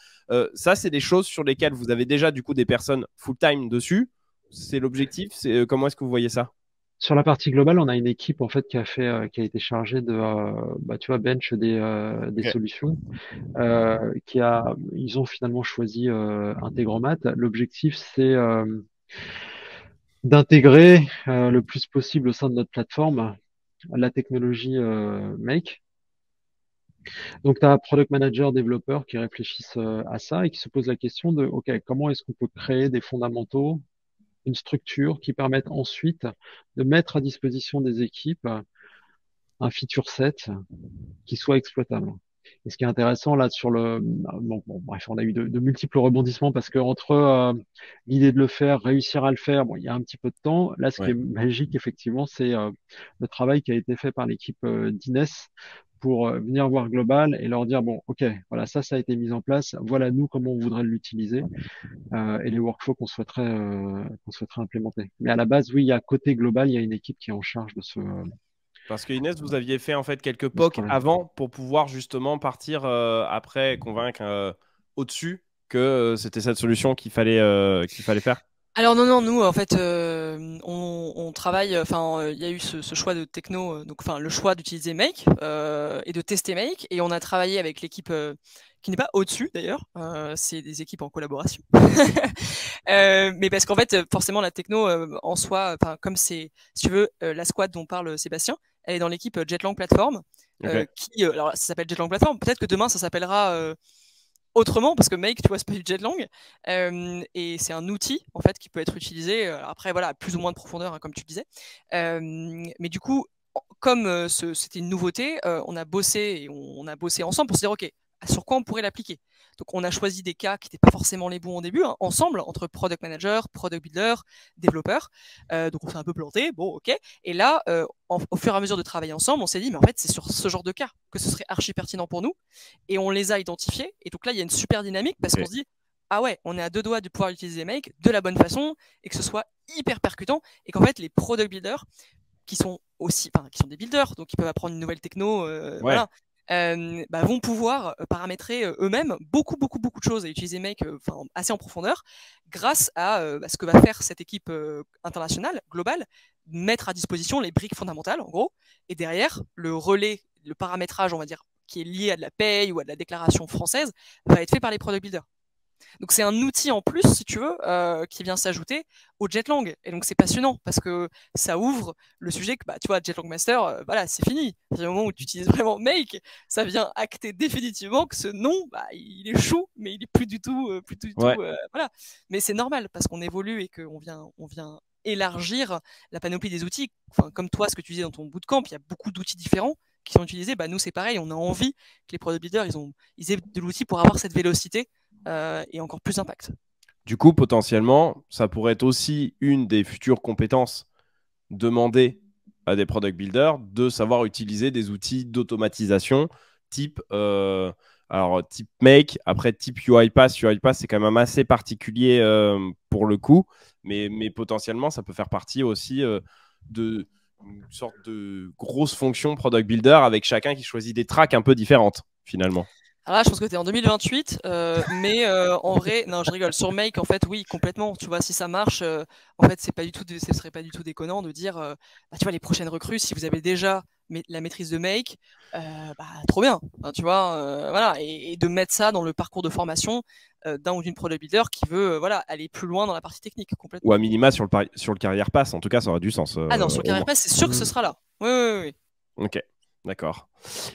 ça c'est des choses sur lesquelles vous avez déjà du coup des personnes full time dessus c'est l'objectif c'est comment est-ce que vous voyez ça? sur la partie globale, on a une équipe en fait qui a été chargée de, bah, tu vois, bench des Ok. solutions. Ils ont finalement choisi Integromat. L'objectif, c'est d'intégrer le plus possible au sein de notre plateforme la technologie Make. Donc, tu as product manager, développeurs qui réfléchissent à ça et qui se posent la question de, OK, comment est-ce qu'on peut créer des fondamentaux, une structure qui permette ensuite de mettre à disposition des équipes un feature set qui soit exploitable. Et ce qui est intéressant là sur bref, on a eu de multiples rebondissements parce que entre l'idée de le faire, réussir à le faire, bon, il y a un petit peu de temps. Là, ce qui Ouais. est magique, effectivement, c'est le travail qui a été fait par l'équipe d'Inès pour venir voir Global et leur dire, bon, OK, voilà, ça a été mis en place. Voilà, nous, comment on voudrait l'utiliser et les workflows qu'on souhaiterait implémenter. Mais à la base, oui, il y a côté Global, il y a une équipe qui est en charge Parce que Inès, vous aviez fait en fait quelques de ce POC problème. avant pour pouvoir justement partir après convaincre au-dessus que c'était cette solution qu'il fallait faire. Alors non, non, nous en fait, on travaille. Enfin, il y a eu ce choix de techno, donc enfin le choix d'utiliser Make et de tester Make, et on a travaillé avec l'équipe qui n'est pas au-dessus d'ailleurs. C'est des équipes en collaboration. Mais parce qu'en fait, forcément, la techno en soi, enfin comme c'est, si tu veux, la squad dont parle Sébastien, elle est dans l'équipe Jetlang Platform, Ok. alors ça s'appelle Jetlang Platform. Peut-être que demain ça s'appellera autrement parce que Make, tu vois, c'est pas du Jetlang et c'est un outil en fait qui peut être utilisé après voilà plus ou moins de profondeur hein, comme tu disais mais du coup comme c'était une nouveauté on a bossé et on a bossé ensemble pour se dire ok sur quoi on pourrait l'appliquer. Donc on a choisi des cas qui n'étaient pas forcément les bons au début hein, ensemble entre product manager, product builder, développeur, donc on s'est un peu planté, bon ok, et là au fur et à mesure de travailler ensemble on s'est dit mais en fait c'est sur ce genre de cas que ce serait archi pertinent pour nous et on les a identifiés. Et donc là, il y a une super dynamique parce qu'on Ok. se dit, ah ouais, on est à deux doigts de pouvoir utiliser Make de la bonne façon et que ce soit hyper percutant et qu'en fait les product builders qui sont qui sont des builders, donc ils peuvent apprendre une nouvelle techno, voilà, vont pouvoir paramétrer eux-mêmes beaucoup de choses et utiliser Make assez en profondeur grâce à ce que va faire cette équipe internationale, globale, mettre à disposition les briques fondamentales, en gros, et derrière, le relais, le paramétrage, on va dire, qui est lié à de la paye ou à de la déclaration française, va être fait par les product builders. Donc c'est un outil en plus, si tu veux, qui vient s'ajouter au Jetlang. Et donc c'est passionnant parce que ça ouvre le sujet que, tu vois, Jetlang Master, voilà, c'est fini. À partir du moment où tu utilises vraiment Make, ça vient acter définitivement que ce nom, il échoue, mais il est plus du tout, voilà. Mais c'est normal parce qu'on évolue et qu'on vient élargir la panoplie des outils. Enfin, comme toi, ce que tu disais dans ton bootcamp, il y a beaucoup d'outils différents qui sont utilisés. Nous, c'est pareil, on a envie que les product builders, ils aient de l'outil pour avoir cette vélocité et encore plus d'impact. Du coup, potentiellement, ça pourrait être aussi une des futures compétences demandées à des product builders de savoir utiliser des outils d'automatisation type, type Make, après type UiPath. UiPath, c'est quand même assez particulier pour le coup, mais potentiellement, ça peut faire partie aussi de une sorte de grosse fonction product builder avec chacun qui choisit des tracks un peu différentes finalement. Alors là, je pense que tu es en 2028, mais en vrai, non, je rigole. Sur Make, en fait, oui, complètement. Tu vois, si ça marche, en fait, ce serait pas du tout déconnant de dire, tu vois, les prochaines recrues, si vous avez déjà la maîtrise de Make, trop bien. Enfin, tu vois, voilà, et de mettre ça dans le parcours de formation d'un ou d'une product builder qui veut, aller plus loin dans la partie technique, complètement. Ou à minima sur le carrière pass, en tout cas, ça aurait du sens. Ah non, sur le carrière pass, c'est sûr que ce sera là. Oui. Ok. D'accord.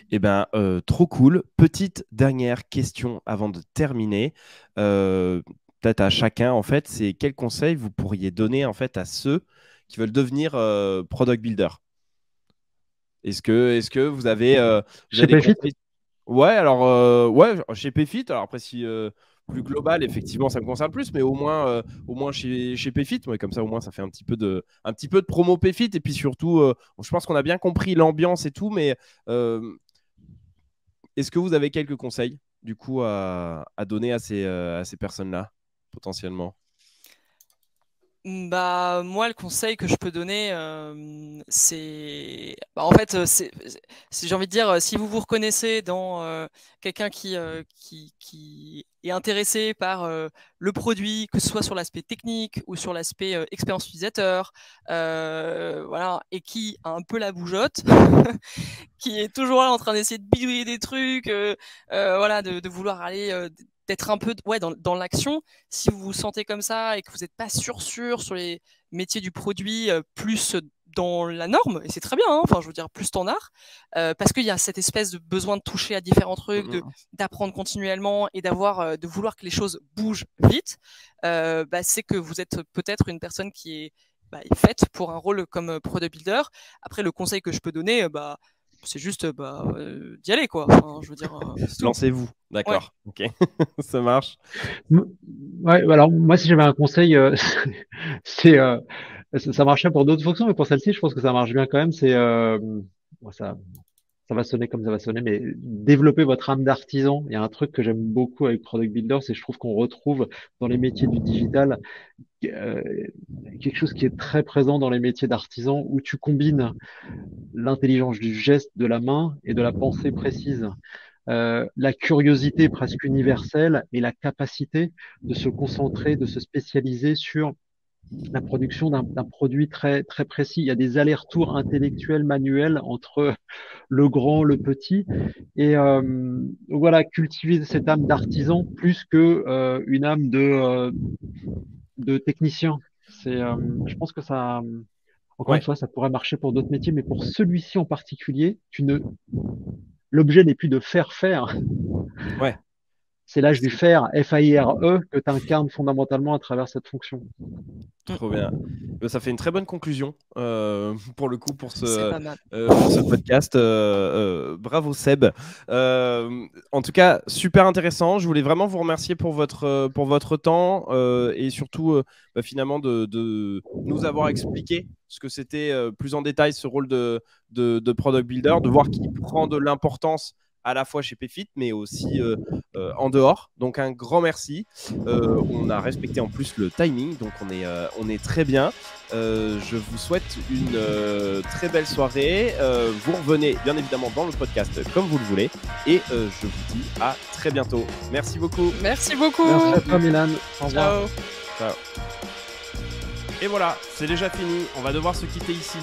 Eh bien, trop cool. Petite dernière question avant de terminer. Peut-être à chacun, en fait, c'est quel conseil vous pourriez donner en fait à ceux qui veulent devenir product builder? Est-ce que vous avez, Chez des Payfit? conseils? Ouais, alors ouais, chez Payfit. Alors après, si plus global, effectivement, ça me concerne plus, mais au moins chez Payfit, ouais, comme ça, au moins, ça fait un petit peu de promo Payfit. Et puis surtout, je pense qu'on a bien compris l'ambiance et tout, mais est-ce que vous avez quelques conseils du coup à donner à ces personnes-là potentiellement? Moi, le conseil que je peux donner, c'est, en fait, j'ai envie de dire, si vous vous reconnaissez dans quelqu'un qui est intéressé par le produit, que ce soit sur l'aspect technique ou sur l'aspect expérience utilisateur, voilà, et qui a un peu la bougeotte, qui est toujours là en train d'essayer de bidouiller des trucs, voilà, de vouloir aller d'être un peu dans l'action. Si vous vous sentez comme ça et que vous n'êtes pas sûr sur les métiers du produit, plus dans la norme, et c'est très bien, hein, enfin je veux dire plus standard, parce qu'il y a cette espèce de besoin de toucher à différents trucs, d'apprendre continuellement et de vouloir que les choses bougent vite, c'est que vous êtes peut-être une personne qui est faite pour un rôle comme product builder. Après, le conseil que je peux donner, c'est juste d'y aller, quoi. Enfin, je veux dire, lancez-vous. D'accord. Ouais. Ok. Ça marche. Ouais, alors moi, si j'avais un conseil, c'est ça marchait pour d'autres fonctions, mais pour celle-ci, je pense que ça marche bien quand même. C'est ça va sonner comme ça va sonner, mais développer votre âme d'artisan. Il y a un truc que j'aime beaucoup avec Product Builder, c'est que je trouve qu'on retrouve dans les métiers du digital euh, quelque chose qui est très présent dans les métiers d'artisan, où tu combines l'intelligence du geste, de la main et de la pensée précise. La curiosité presque universelle et la capacité de se concentrer, de se spécialiser sur la production d'un produit très, très précis. Il y a des allers-retours intellectuels, manuels entre le grand, le petit. Et voilà, cultiver cette âme d'artisan plus que une âme de technicien. Je pense que ça, encore une fois, ça pourrait marcher pour d'autres métiers, mais pour celui-ci en particulier, l'objet n'est plus de faire. Ouais. C'est l'âge du faire, F-A-I-R-E, que tu incarnes fondamentalement à travers cette fonction. Trop bien. Ça fait une très bonne conclusion pour le coup pour c'est pas mal. pour ce podcast. Bravo Seb. En tout cas, super intéressant. Je voulais vraiment vous remercier pour votre temps et surtout finalement de nous avoir expliqué ce que c'était plus en détail ce rôle de product builder, de voir qu'il prend de l'importance à la fois chez PayFit, mais aussi en dehors. Donc un grand merci. On a respecté en plus le timing, donc on est très bien. Je vous souhaite une très belle soirée. Vous revenez bien évidemment dans le podcast comme vous le voulez. Et je vous dis à très bientôt. Merci beaucoup. Merci beaucoup. Merci à toi, Milan. Au revoir. Ciao. Ciao. Et voilà, c'est déjà fini, on va devoir se quitter ici.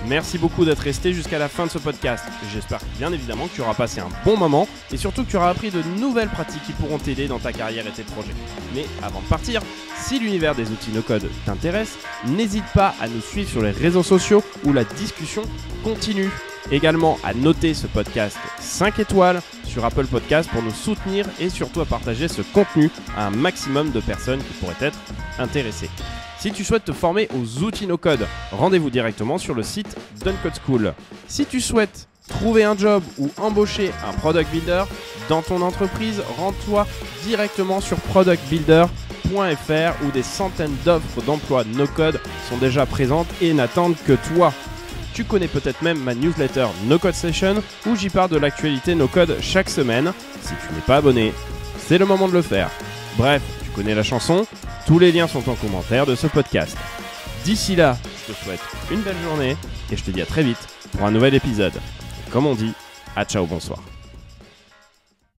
Merci beaucoup d'être resté jusqu'à la fin de ce podcast. J'espère bien évidemment que tu auras passé un bon moment et surtout que tu auras appris de nouvelles pratiques qui pourront t'aider dans ta carrière et tes projets. Mais avant de partir, si l'univers des outils no-code t'intéresse, n'hésite pas à nous suivre sur les réseaux sociaux où la discussion continue. Également à noter ce podcast 5 étoiles sur Apple Podcast pour nous soutenir et surtout à partager ce contenu à un maximum de personnes qui pourraient être intéressées. Si tu souhaites te former aux outils no-code, rendez-vous directement sur le site d'Uncode School. Si tu souhaites trouver un job ou embaucher un product builder dans ton entreprise, rends-toi directement sur productbuilder.fr où des centaines d'offres d'emploi no-code sont déjà présentes et n'attendent que toi. Tu connais peut-être même ma newsletter No-Code Session où j'y parle de l'actualité no-code chaque semaine. Si tu n'es pas abonné, c'est le moment de le faire. Bref, tu connais la chanson. Tous les liens sont en commentaire de ce podcast. D'ici là, je te souhaite une belle journée et je te dis à très vite pour un nouvel épisode. Et comme on dit, à ciao, bonsoir.